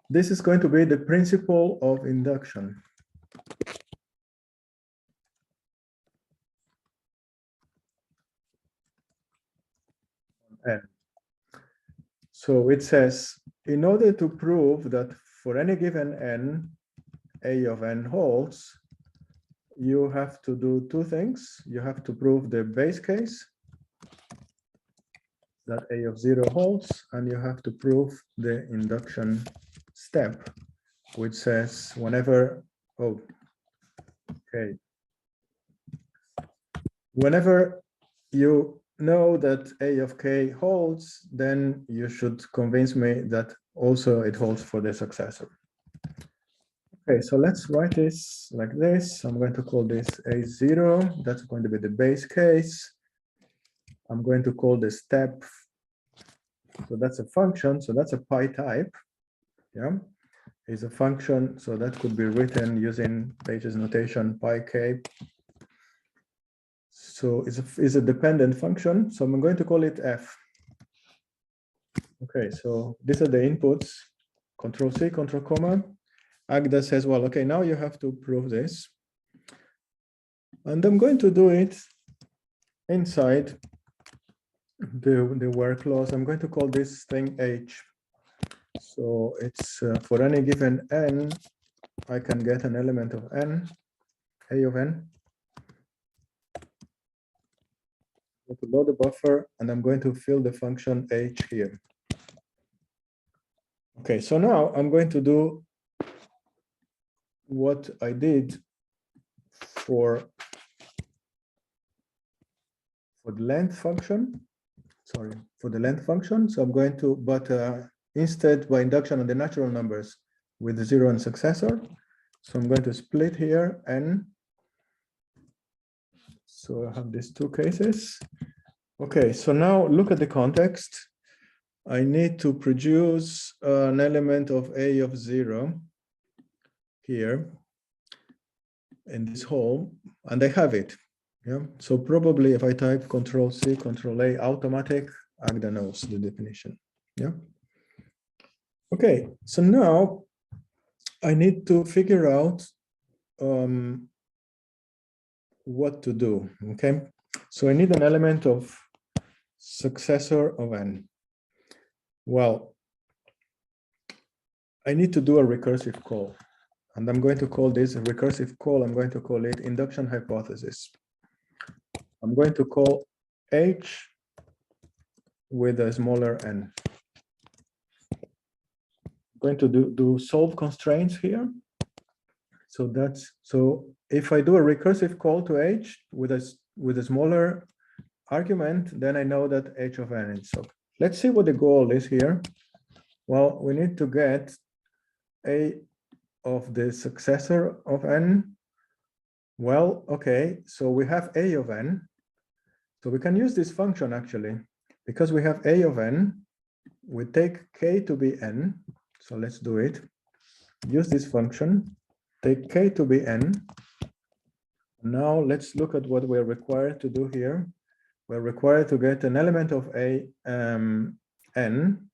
this is going to be the principle of induction. N. So it says, in order to prove that for any given n, A of n holds, you have to do two things. You have to prove the base case that A of 0 holds, and you have to prove the induction step, which says whenever, whenever you know that A of k holds, then you should convince me that also it holds for the successor. Okay, so let's write this like this. I'm going to call this A0. That's going to be the base case. I'm going to call the step. So that's a function. So that's a pi type. Yeah, is a function. So that could be written using Page's notation pi k. So it's a dependent function. So I'm going to call it f. Okay, so these are the inputs. Control C, control comma. Agda says, well, okay, now you have to prove this. And I'm going to do it inside the where clause. I'm going to call this thing H. So it's for any given n, I can get an element of n, A of n. I'm going to load the buffer, and I'm going to fill the function H here. Okay, so now I'm going to do what I did for for the length function. Sorry, for the length function. So I'm going to, but instead by induction on the natural numbers with the 0 and successor. So I'm going to split here n. So I have these two cases. Okay, so now look at the context. I need to produce an element of a of 0 here in this hole, and I have it. Yeah, so probably if I type Control-C, Control-A, automatic, Agda knows the definition. Yeah. Okay, so now I need to figure out what to do. Okay, so I need an element of successor of n. Well, I need to do a recursive call, and I'm going to call this a recursive call. I'm going to call it induction hypothesis. I'm going to call h with a smaller n. I'm going to do solve constraints here. So that's, so if I do a recursive call to h with a smaller argument, then I know that h of n is. So let's see what the goal is here. Well, we need to get a of the successor of n. Well, okay, so we have a of n. So we can use this function actually, because we have a of n, we take k to be n. So let's do it. Use this function, take k to be n. Now let's look at what we're required to do here. We're required to get an element of a n,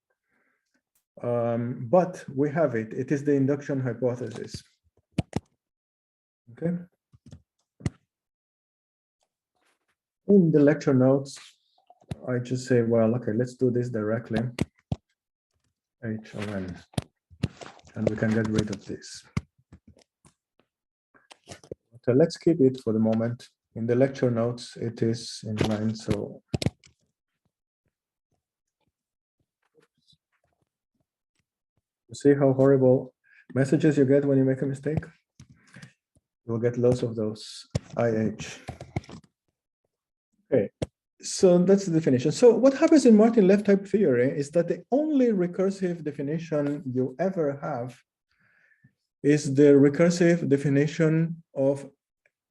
but we have it. It is the induction hypothesis. Okay. In the lecture notes, I just say, well, okay, let's do this directly. H of n, and we can get rid of this. So let's keep it for the moment. In the lecture notes, it is in line. So you see how horrible messages you get when you make a mistake? You'll get lots of those IH. Okay, so that's the definition. So what happens in Martin left type theory is that the only recursive definition you ever have is the recursive definition of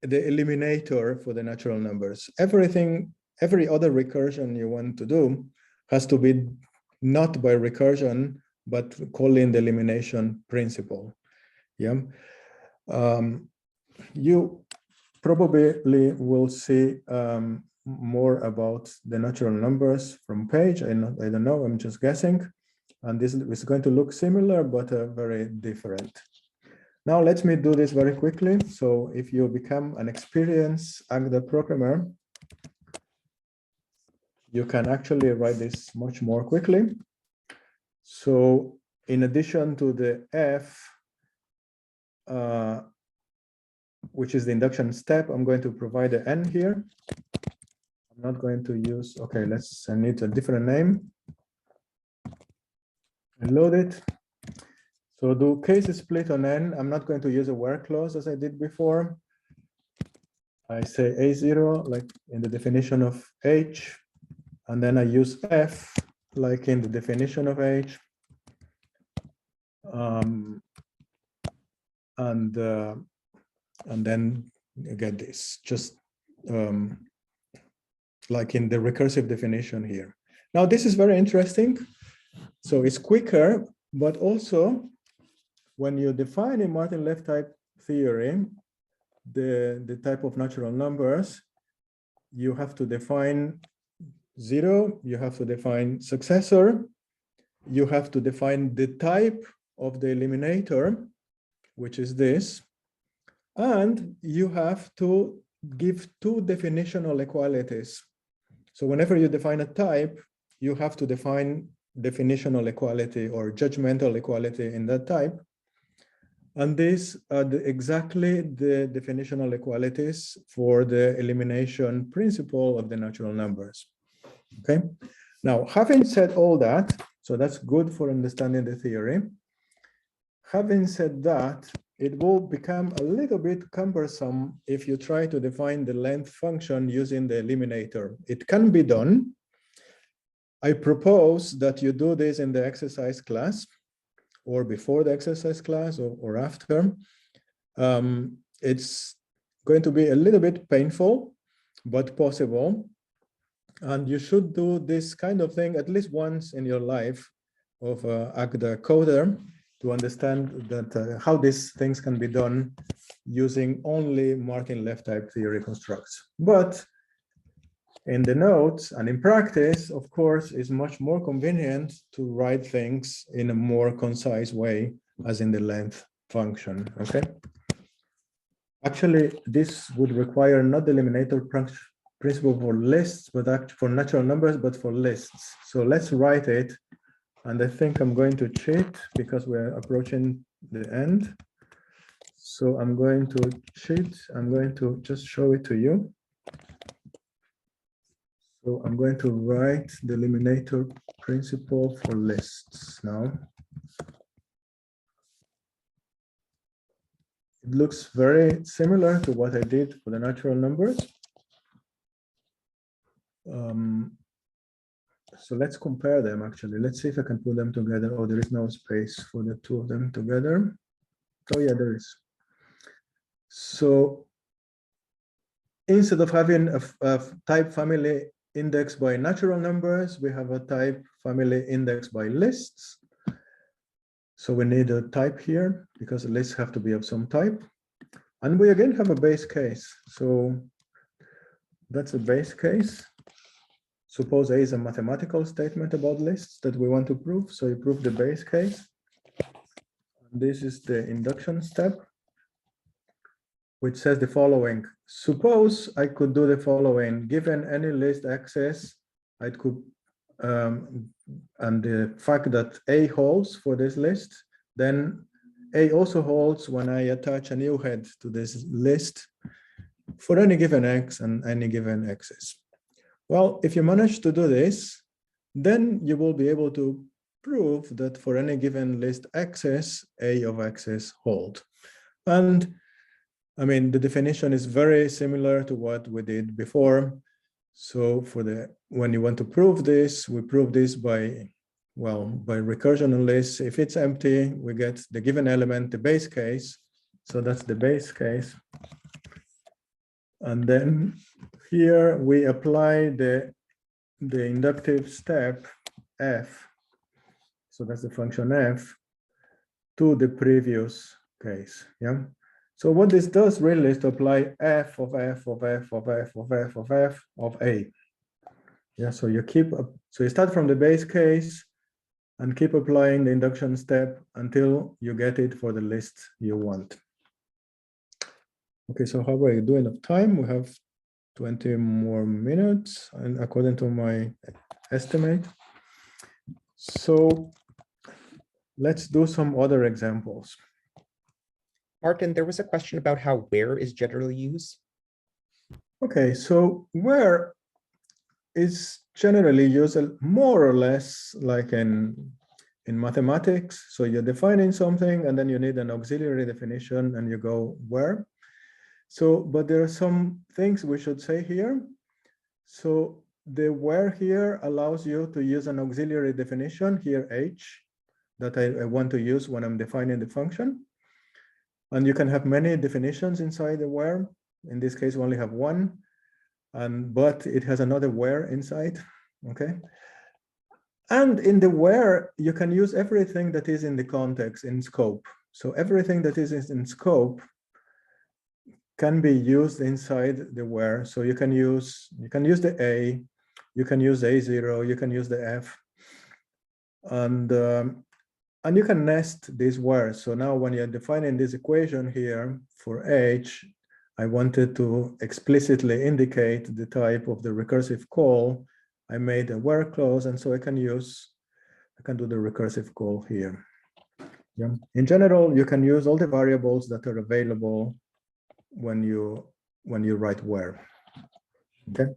the eliminator for the natural numbers. Everything, every other recursion you want to do has to be not by recursion, but calling the elimination principle. Yeah. You probably will see more about the natural numbers from Page. I don't know, I'm just guessing. And this is going to look similar, but very different. Now let me do this very quickly. So if you become an experienced Agda programmer, you can actually write this much more quickly. So in addition to the F, which is the induction step, I'm going to provide the N here. I'm not going to use, okay, I need a different name. Load it. So do case split on N. I'm not going to use a where clause as I did before. I say A0, like in the definition of H, and then I use F, like in the definition of H. And then you get this, just like in the recursive definition here. Now this is very interesting. So it's quicker, but also when you define in Martin left type theory, the type of natural numbers, you have to define 0, you have to define successor, you have to define the type of the eliminator, which is this, and you have to give two definitional equalities. So whenever you define a type, you have to define definitional equality or judgmental equality in that type. And these are exactly the definitional equalities for the elimination principle of the natural numbers. Okay. Now, having said all that, so that's good for understanding the theory. Having said that, it will become a little bit cumbersome if you try to define the length function using the eliminator. It can be done. I propose that you do this in the exercise class, or before the exercise class, or after. It's going to be a little bit painful, but possible. And you should do this kind of thing at least once in your life of Agda coder to understand that how these things can be done using only marking left type theory constructs. But in the notes and in practice, of course, it's much more convenient to write things in a more concise way as in the length function, okay? Actually, this would require not the eliminator principle for lists, but for natural numbers, but for lists. So let's write it. And I think I'm going to cheat because we're approaching the end. So I'm going to cheat. I'm going to just show it to you. So I'm going to write the eliminator principle for lists now. It looks very similar to what I did for the natural numbers. So let's compare them actually. Let's see if I can put them together. Oh, there is no space for the two of them together. Oh yeah, there is. So instead of having a type family indexed by natural numbers, we have a type family indexed by lists. So we need a type here because lists have to be of some type. And we again have a base case. So that's a base case. Suppose A is a mathematical statement about lists that we want to prove. So you prove the base case. This is the induction step, which says the following. Suppose I could do the following. Given any list access, I could, and the fact that A holds for this list, then A also holds when I attach a new head to this list for any given X and any given X's. Well, if you manage to do this, then you will be able to prove that for any given list access, A of X's hold. And I mean, the definition is very similar to what we did before. So for when you want to prove this, we prove this by recursion on lists. If it's empty, we get the given element, the base case. So that's the base case. And then here we apply the inductive step f. So that's the function f to the previous case. Yeah. So what this does really is to apply f of f of f of f of f of f of A. Yeah. So you start from the base case and keep applying the induction step until you get it for the list you want. Okay, so how are we doing of time? We have 20 more minutes, and according to my estimate. So let's do some other examples. Martin, there was a question about how where is generally used. Okay, so where is generally used more or less like in mathematics. So you're defining something and then you need an auxiliary definition and you go where. So, but there are some things we should say here. So the where here allows you to use an auxiliary definition here, H, that I want to use when I'm defining the function. And you can have many definitions inside the where. In this case, we only have one, but it has another where inside, okay? And in the where, you can use everything that is in the context, in scope. So everything that is in scope can be used inside the where. So you can use the A, you can use A0, you can use the F, and you can nest these wheres. So now when you're defining this equation here for H, I wanted to explicitly indicate the type of the recursive call. I made a where clause, and so I can do the recursive call here. Yeah. In general, you can use all the variables that are available when you write where. Okay.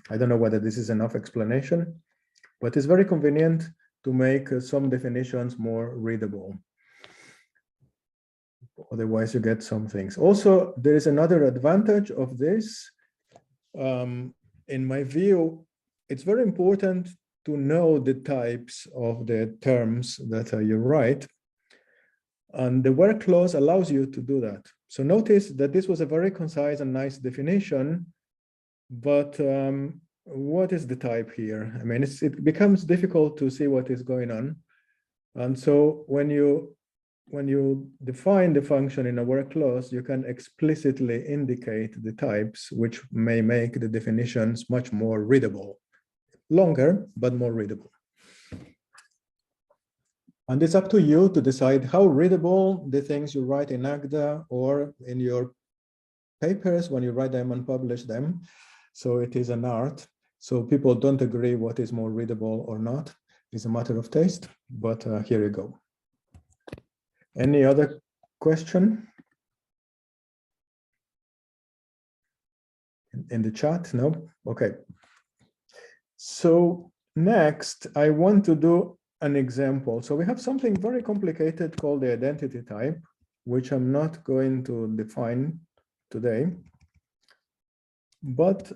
I don't know whether this is enough explanation, but it's very convenient to make some definitions more readable. Otherwise, you get some things. Also, there is another advantage of this. In my view, it's very important to know the types of the terms that you write. And the where clause allows you to do that. So notice that this was a very concise and nice definition, but what is the type here? I mean, it becomes difficult to see what is going on. And so when you define the function in a where clause, you can explicitly indicate the types, which may make the definitions much more readable. Longer, but more readable. And it's up to you to decide how readable the things you write in Agda or in your papers when you write them and publish them. So it is an art. So people don't agree what is more readable or not. It's a matter of taste, but here you go. Any other question? In the chat? No? Okay. So next, I want to do an example. So we have something very complicated called the identity type, which I'm not going to define today. But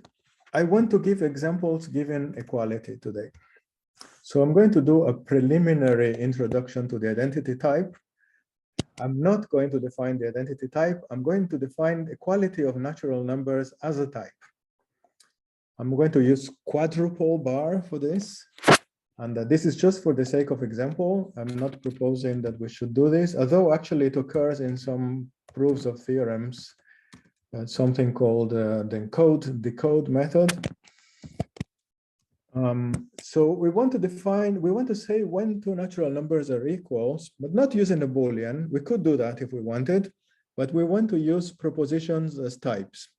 I want to give examples given equality today. So I'm going to do a preliminary introduction to the identity type. I'm not going to define the identity type. I'm going to define equality of natural numbers as a type. I'm going to use quadruple bar for this. And this is just for the sake of example. I'm not proposing that we should do this, although actually it occurs in some proofs of theorems, something called the decode method. So we want to say when two natural numbers are equals, but not using a Boolean. We could do that if we wanted, but we want to use propositions as types.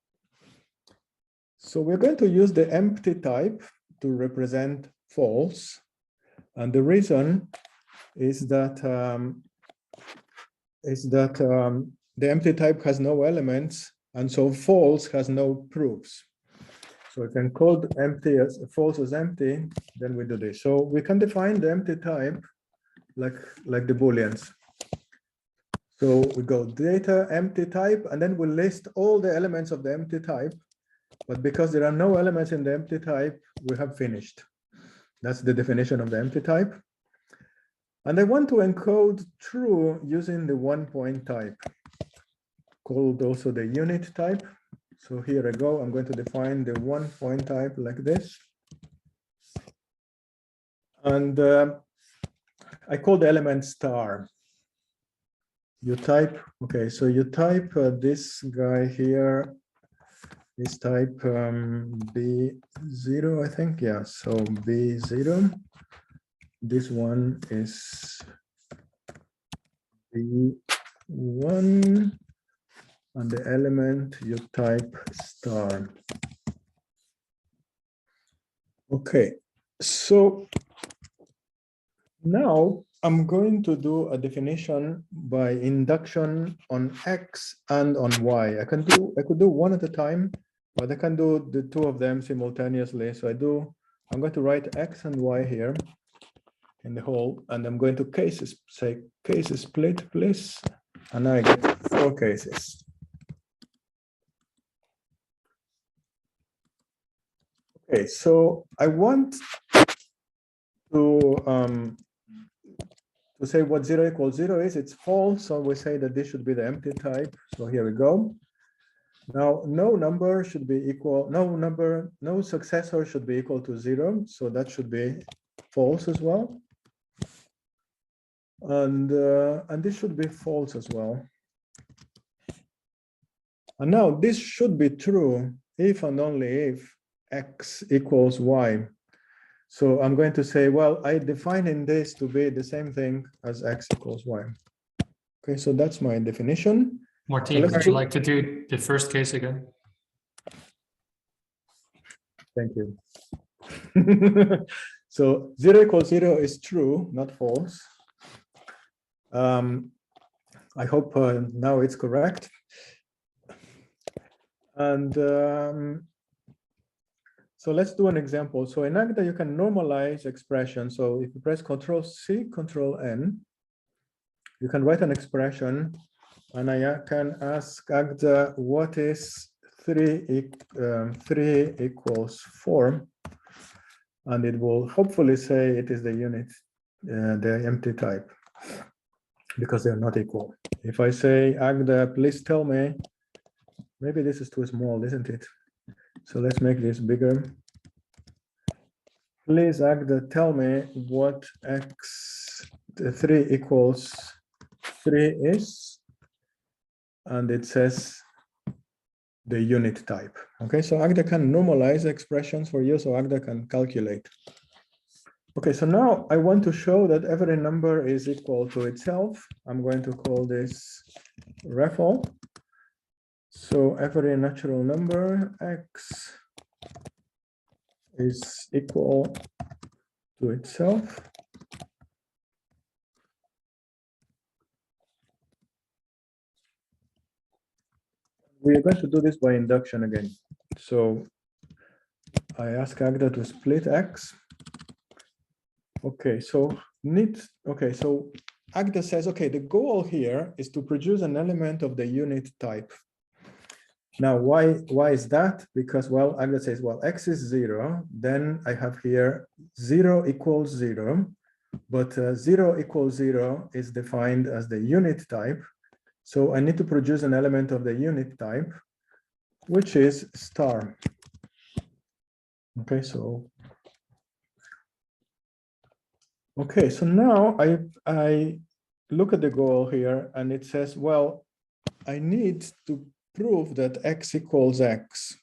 So we're going to use the empty type to represent false. And the reason is that, the empty type has no elements, and so false has no proofs. So we can code empty as false as empty, then we do this. So we can define the empty type like the Booleans. So we go data empty type, and then we list all the elements of the empty type. But because there are no elements in the empty type, we have finished. That's the definition of the empty type. And I want to encode true using the 1-point type, called also the unit type. So here I go. I'm going to define the 1-point type like this. And I call the element star. You type, okay, so you type this guy here is type B0, I think. Yeah, so B0. This one is B1. And the element you type star. Okay, so now I'm going to do a definition by induction on X and on Y. I could do one at a time, but I can do the two of them simultaneously. So I'm going to write X and Y here in the whole, and I'm going to say case split, please. And I get 4 cases. Okay, so I want to say what 0 equals 0 is. It's false, so we say that this should be the empty type. So here we go. Now, no number should be equal, no successor should be equal to 0. So that should be false as well. And this should be false as well. And now this should be true if and only if X equals Y. So I'm going to say, well, I define in this to be the same thing as X equals Y. Okay, so that's my definition. Martin, would you like to do the first case again? Thank you. So 0 equals 0 is true, not false. I hope now it's correct. And so let's do an example. So in Agda, you can normalize expressions. So if you press Control-C, Control-N, you can write an expression and I can ask Agda what is 3 equals 4, and it will hopefully say it is the unit, the empty type, because they're not equal. If I say, Agda, please tell me, maybe this is too small, isn't it? So let's make this bigger. Please, Agda, tell me what x3 equals 3 is, and it says the unit type. Okay, so Agda can normalize expressions for you, so Agda can calculate. Okay, so now I want to show that every number is equal to itself. I'm going to call this REFL. So every natural number x is equal to itself. We are going to do this by induction again. So I ask Agda to split x. Okay, so Agda says, okay, the goal here is to produce an element of the unit type. Now, why is that? Because, well, Agda says, well, x is 0, then I have here 0 equals 0, but 0 equals 0 is defined as the unit type. So I need to produce an element of the unit type, which is star. Okay, so now I look at the goal here, and it says, well, I need to prove that x equals x.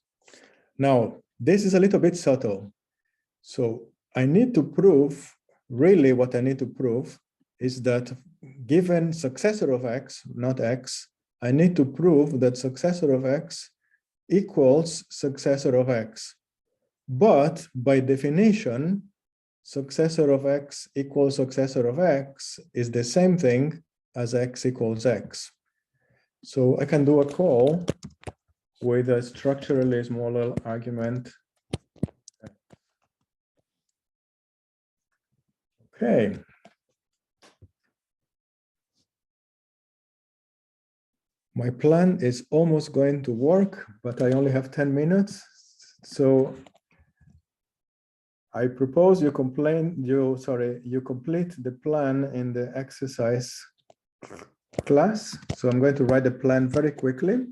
Now, this is a little bit subtle. So I need to prove, really what I need to prove is that given successor of x, not x, I need to prove that successor of x equals successor of x. But by definition, successor of x equals successor of x is the same thing as x equals x. So I can do a call with a structurally smaller argument. Okay. My plan is almost going to work, but I only have 10 minutes. So I propose you complete the plan in the exercise class. So I'm going to write the plan very quickly.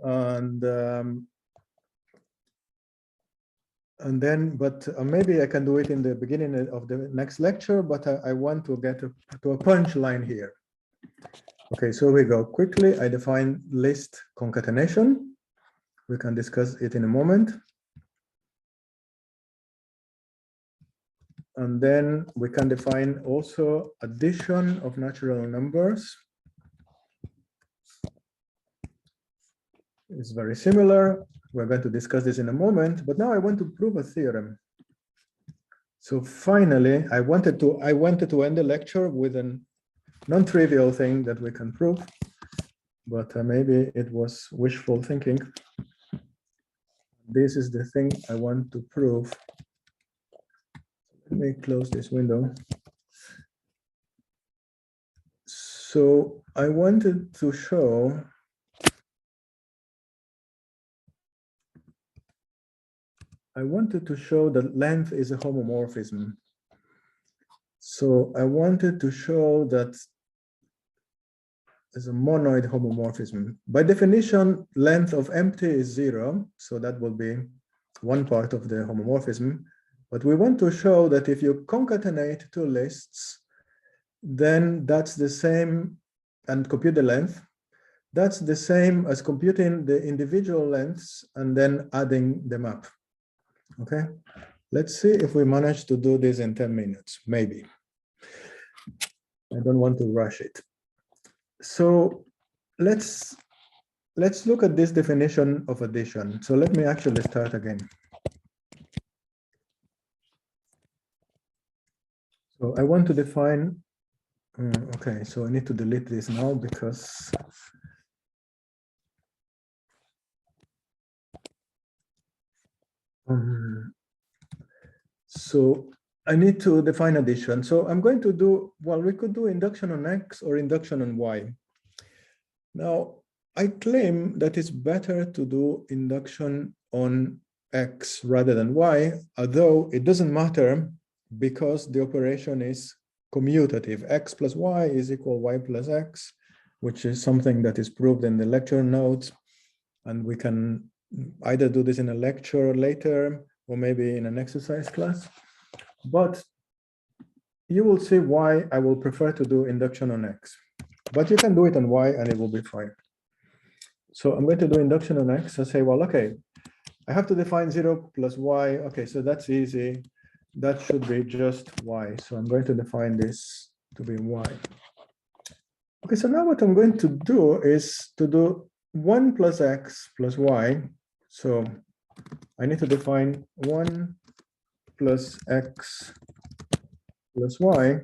And then, but maybe I can do it in the beginning of the next lecture, but I want to get to a punchline here. Okay, so we go quickly. I define list concatenation. We can discuss it in a moment. And then we can define also addition of natural numbers. It's very similar. We're going to discuss this in a moment, but now I want to prove a theorem. So finally, I wanted to end the lecture with a non-trivial thing that we can prove, but maybe it was wishful thinking. This is the thing I want to prove. Let me close this window. So I wanted to show that length is a homomorphism. So I wanted to show that there's a monoid homomorphism. By definition, length of empty is 0. So that will be one part of the homomorphism. But we want to show that if you concatenate two lists, then that's the same, and compute the length, that's the same as computing the individual lengths and then adding them up. Okay, let's see if we manage to do this in 10 minutes, maybe. I don't want to rush it. So let's look at this definition of addition. So let me actually start again. So I want to define, okay, so I need to delete this now because so I need to define addition. So I'm going to do, well, we could do induction on X or induction on Y. Now, I claim that it's better to do induction on X rather than Y, although it doesn't matter because the operation is commutative. X plus Y is equal Y plus X, which is something that is proved in the lecture notes. And we can either do this in a lecture later or maybe in an exercise class. But you will see why I will prefer to do induction on X. But you can do it on Y and it will be fine. So I'm going to do induction on X. I say, well, okay, I have to define 0 plus Y. Okay, so that's easy. That should be just Y. So I'm going to define this to be Y. Okay, so now what I'm going to do is to do 1 plus X plus Y. So I need to define 1 plus X plus Y.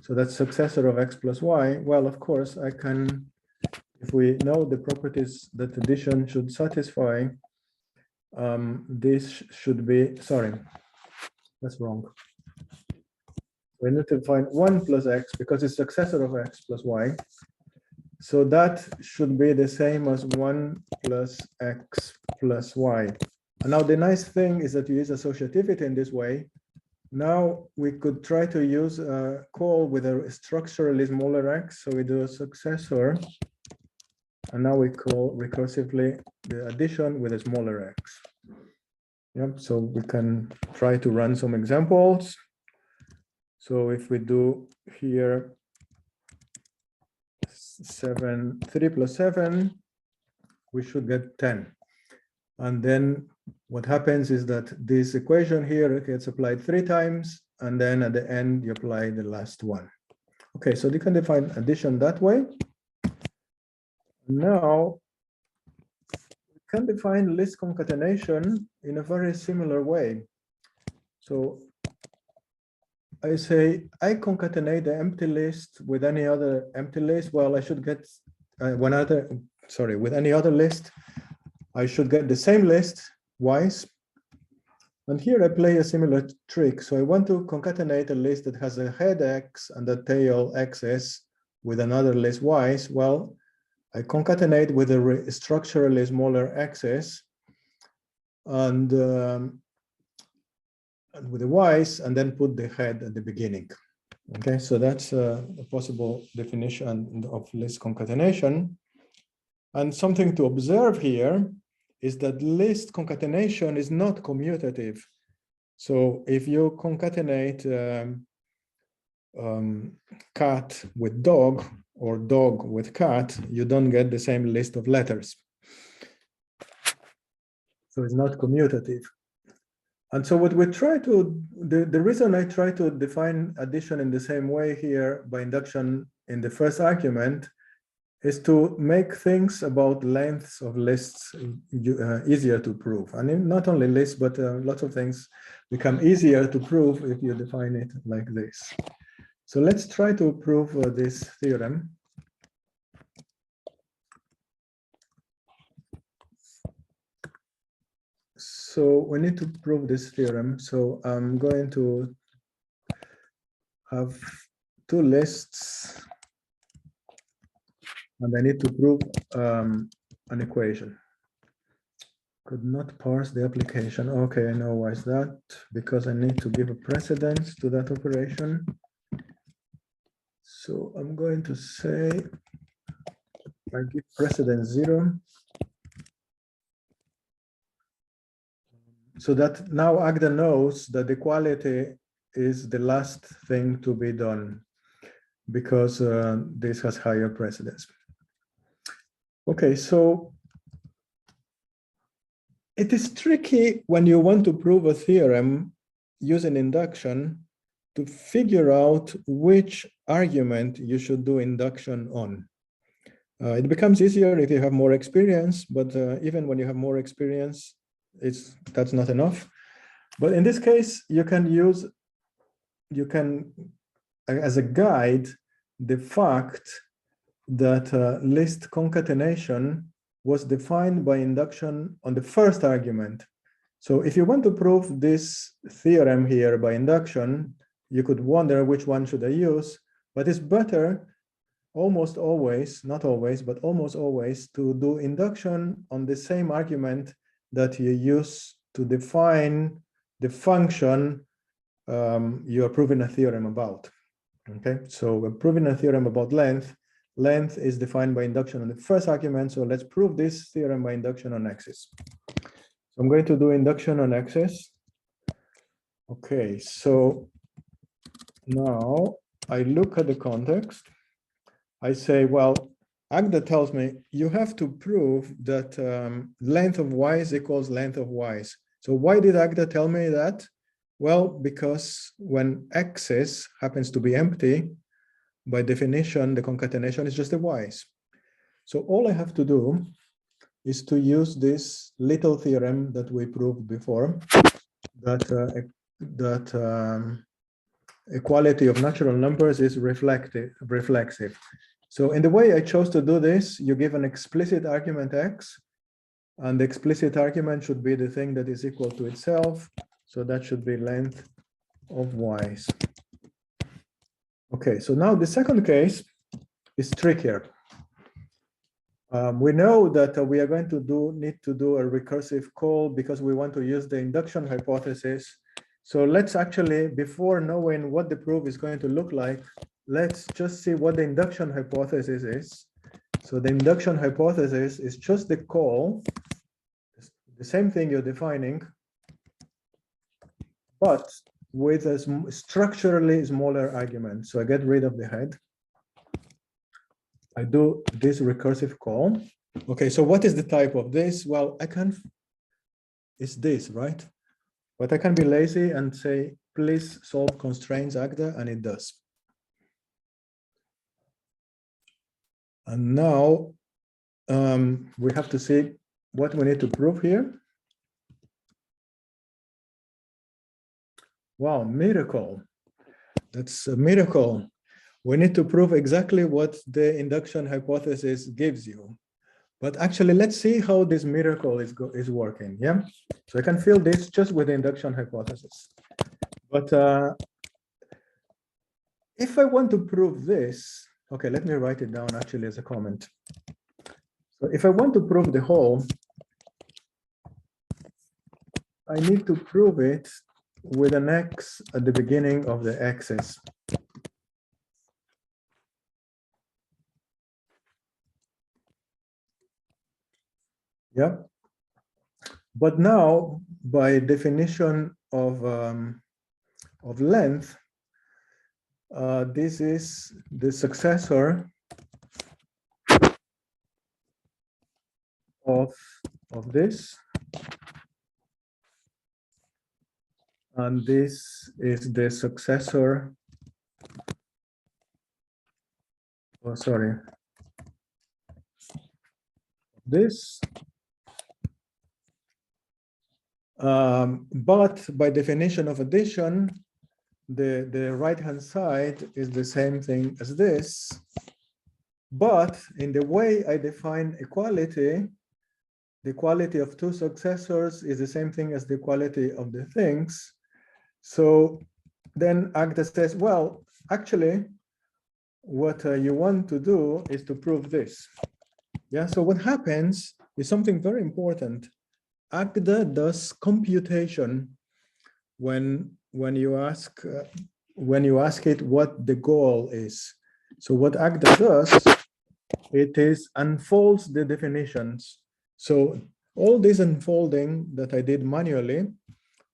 So that's successor of X plus Y. Well, of course, I can, if we know the properties that addition should satisfy, this should be, sorry, that's wrong. We need to find 1 plus X because it's successor of X plus Y. So that should be the same as 1 plus X plus Y. And now the nice thing is that you use associativity in this way. Now we could try to use a call with a structurally smaller X. So we do a successor. And now we call recursively the addition with a smaller X. Yep, so we can try to run some examples. So if we do here 3 plus 7, we should get 10. And then what happens is that this equation here gets applied 3 times, and then at the end you apply the last one. Okay, so you can define addition that way. Now we can define list concatenation in a very similar way. So I say I concatenate the empty list with any other empty list. Well, I should get with any other list, I should get the same list twice. And here I play a similar trick. So I want to concatenate a list that has a head X and a tail XS with another list Y. Well, I concatenate with a structurally smaller X's and with the Y's, and then put the head at the beginning. Okay, so that's a possible definition of list concatenation. And something to observe here is that list concatenation is not commutative. So if you concatenate cat with dog or dog with cat, you don't get the same list of letters. So it's not commutative. And so what we try to, the reason I try to define addition in the same way here by induction in the first argument is to make things about lengths of lists easier to prove. And not only lists, but lots of things become easier to prove if you define it like this. So let's try to prove this theorem. So we need to prove this theorem. So I'm going to have 2 lists, and I need to prove an equation. Could not parse the application. Okay, I know why is that. Because I need to give a precedence to that operation. So I'm going to say I give precedence 0. So that now Agda knows that the equality is the last thing to be done because this has higher precedence. Okay, so it is tricky when you want to prove a theorem using induction to figure out which argument you should do induction on. It becomes easier if you have more experience, but even when you have more experience, that's not enough. But in this case, you can as a guide the fact that list concatenation was defined by induction on the first argument. So if you want to prove this theorem here by induction, you could wonder which one should I use, but it's better almost always, not always, but almost always, to do induction on the same argument that you use to define the function you are proving a theorem about. Okay, so we're proving a theorem about length. Length is defined by induction on the first argument. So let's prove this theorem by induction on axis. So I'm going to do induction on axis. Okay, so now I look at the context. I say, well, Agda tells me you have to prove that length of y's equals length of y's. So why did Agda tell me that? Well, because when axis happens to be empty, by definition, the concatenation is just the y's. So all I have to do is to use this little theorem that we proved before, that equality of natural numbers is reflexive. So in the way I chose to do this, you give an explicit argument x, and the explicit argument should be the thing that is equal to itself. So that should be length of y's. Okay, so now the second case is trickier. We know that we are going to need to do a recursive call because we want to use the induction hypothesis. So let's actually, before knowing what the proof is going to look like, let's just see what the induction hypothesis is. So the induction hypothesis is just the call, the same thing you're defining, but with a structurally smaller argument. So I get rid of the head. I do this recursive call. Okay, so what is the type of this? Well, it's this, right? But I can be lazy and say, please solve constraints Agda, and it does. And now we have to see what we need to prove here. Wow, miracle. That's a miracle. We need to prove exactly what the induction hypothesis gives you. But actually, let's see how this miracle is working. Yeah, so I can feel this just with the induction hypothesis. But if I want to prove this, okay, let me write it down actually as a comment. So if I want to prove the whole, I need to prove it with an x at the beginning of the axis. Yeah, but now by definition of length, this is the successor of this, and this is the successor. Oh, sorry. This. But by definition of addition, the right-hand side is the same thing as this. But in the way I define equality, the equality of two successors is the same thing as the equality of the things. So then Agda says, well, actually, what you want to do is to prove this. Yeah, so what happens is something very important. Agda does computation when you ask it what the goal is. So what Agda does, it is unfolds the definitions. So all this unfolding that I did manually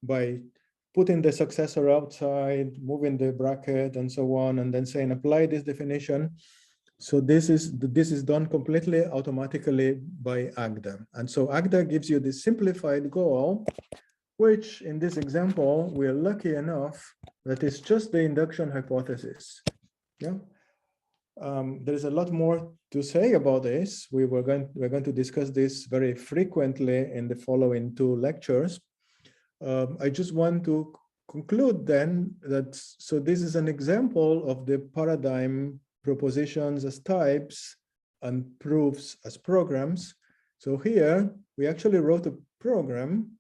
by putting the successor outside, moving the bracket and so on, and then saying apply this definition. So this is done completely automatically by Agda. And so Agda gives you this simplified goal, which in this example, we're lucky enough that it's just the induction hypothesis. Yeah. There's a lot more to say about this. We're going to discuss this very frequently in the following 2 lectures. I just want to conclude then that, so this is an example of the paradigm propositions as types and proofs as programs. So here we actually wrote a program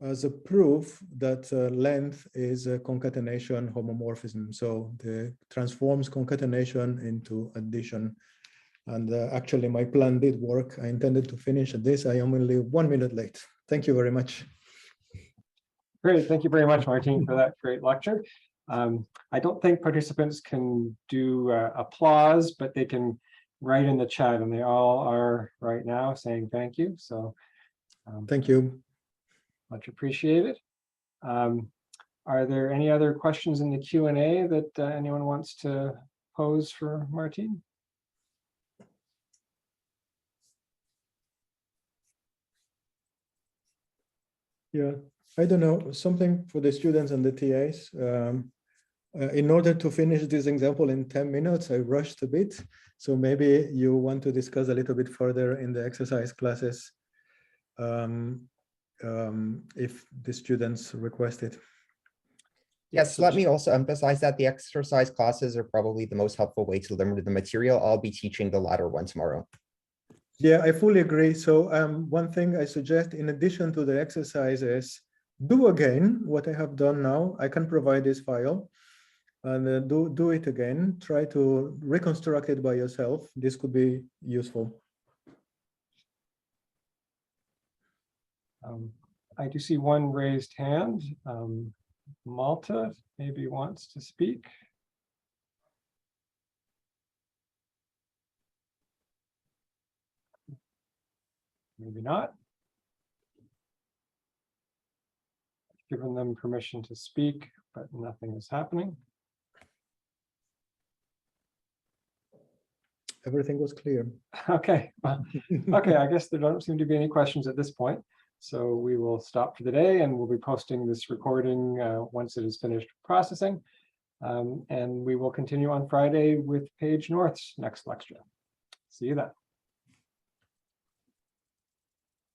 as a proof that length is a concatenation homomorphism. So the transforms concatenation into addition. And actually my plan did work. I intended to finish this. I am only 1 minute late. Thank you very much. Great, thank you very much, Martin, for that great lecture. I don't think participants can do applause, but they can write in the chat, and they all are right now saying thank you. So thank you. Much appreciated. Are there any other questions in the Q&A that anyone wants to pose for Martin? Yeah, I don't know, something for the students and the TAs. In order to finish this example in 10 minutes, I rushed a bit. So maybe you want to discuss a little bit further in the exercise classes if the students request it. Yes, let me also emphasize that the exercise classes are probably the most helpful way to learn the material. I'll be teaching the latter one tomorrow. Yeah, I fully agree. So one thing I suggest, in addition to the exercises, do again what I have done now. I can provide this file and do it again. Try to reconstruct it by yourself. This could be useful. I do see one raised hand. Malta maybe wants to speak. Maybe not. I've given them permission to speak, but nothing is happening. Everything was clear. Okay. Well, okay, I guess there don't seem to be any questions at this point. So we will stop for the day, and we'll be posting this recording once it is finished processing. And we will continue on Friday with Page North's next lecture. See you then.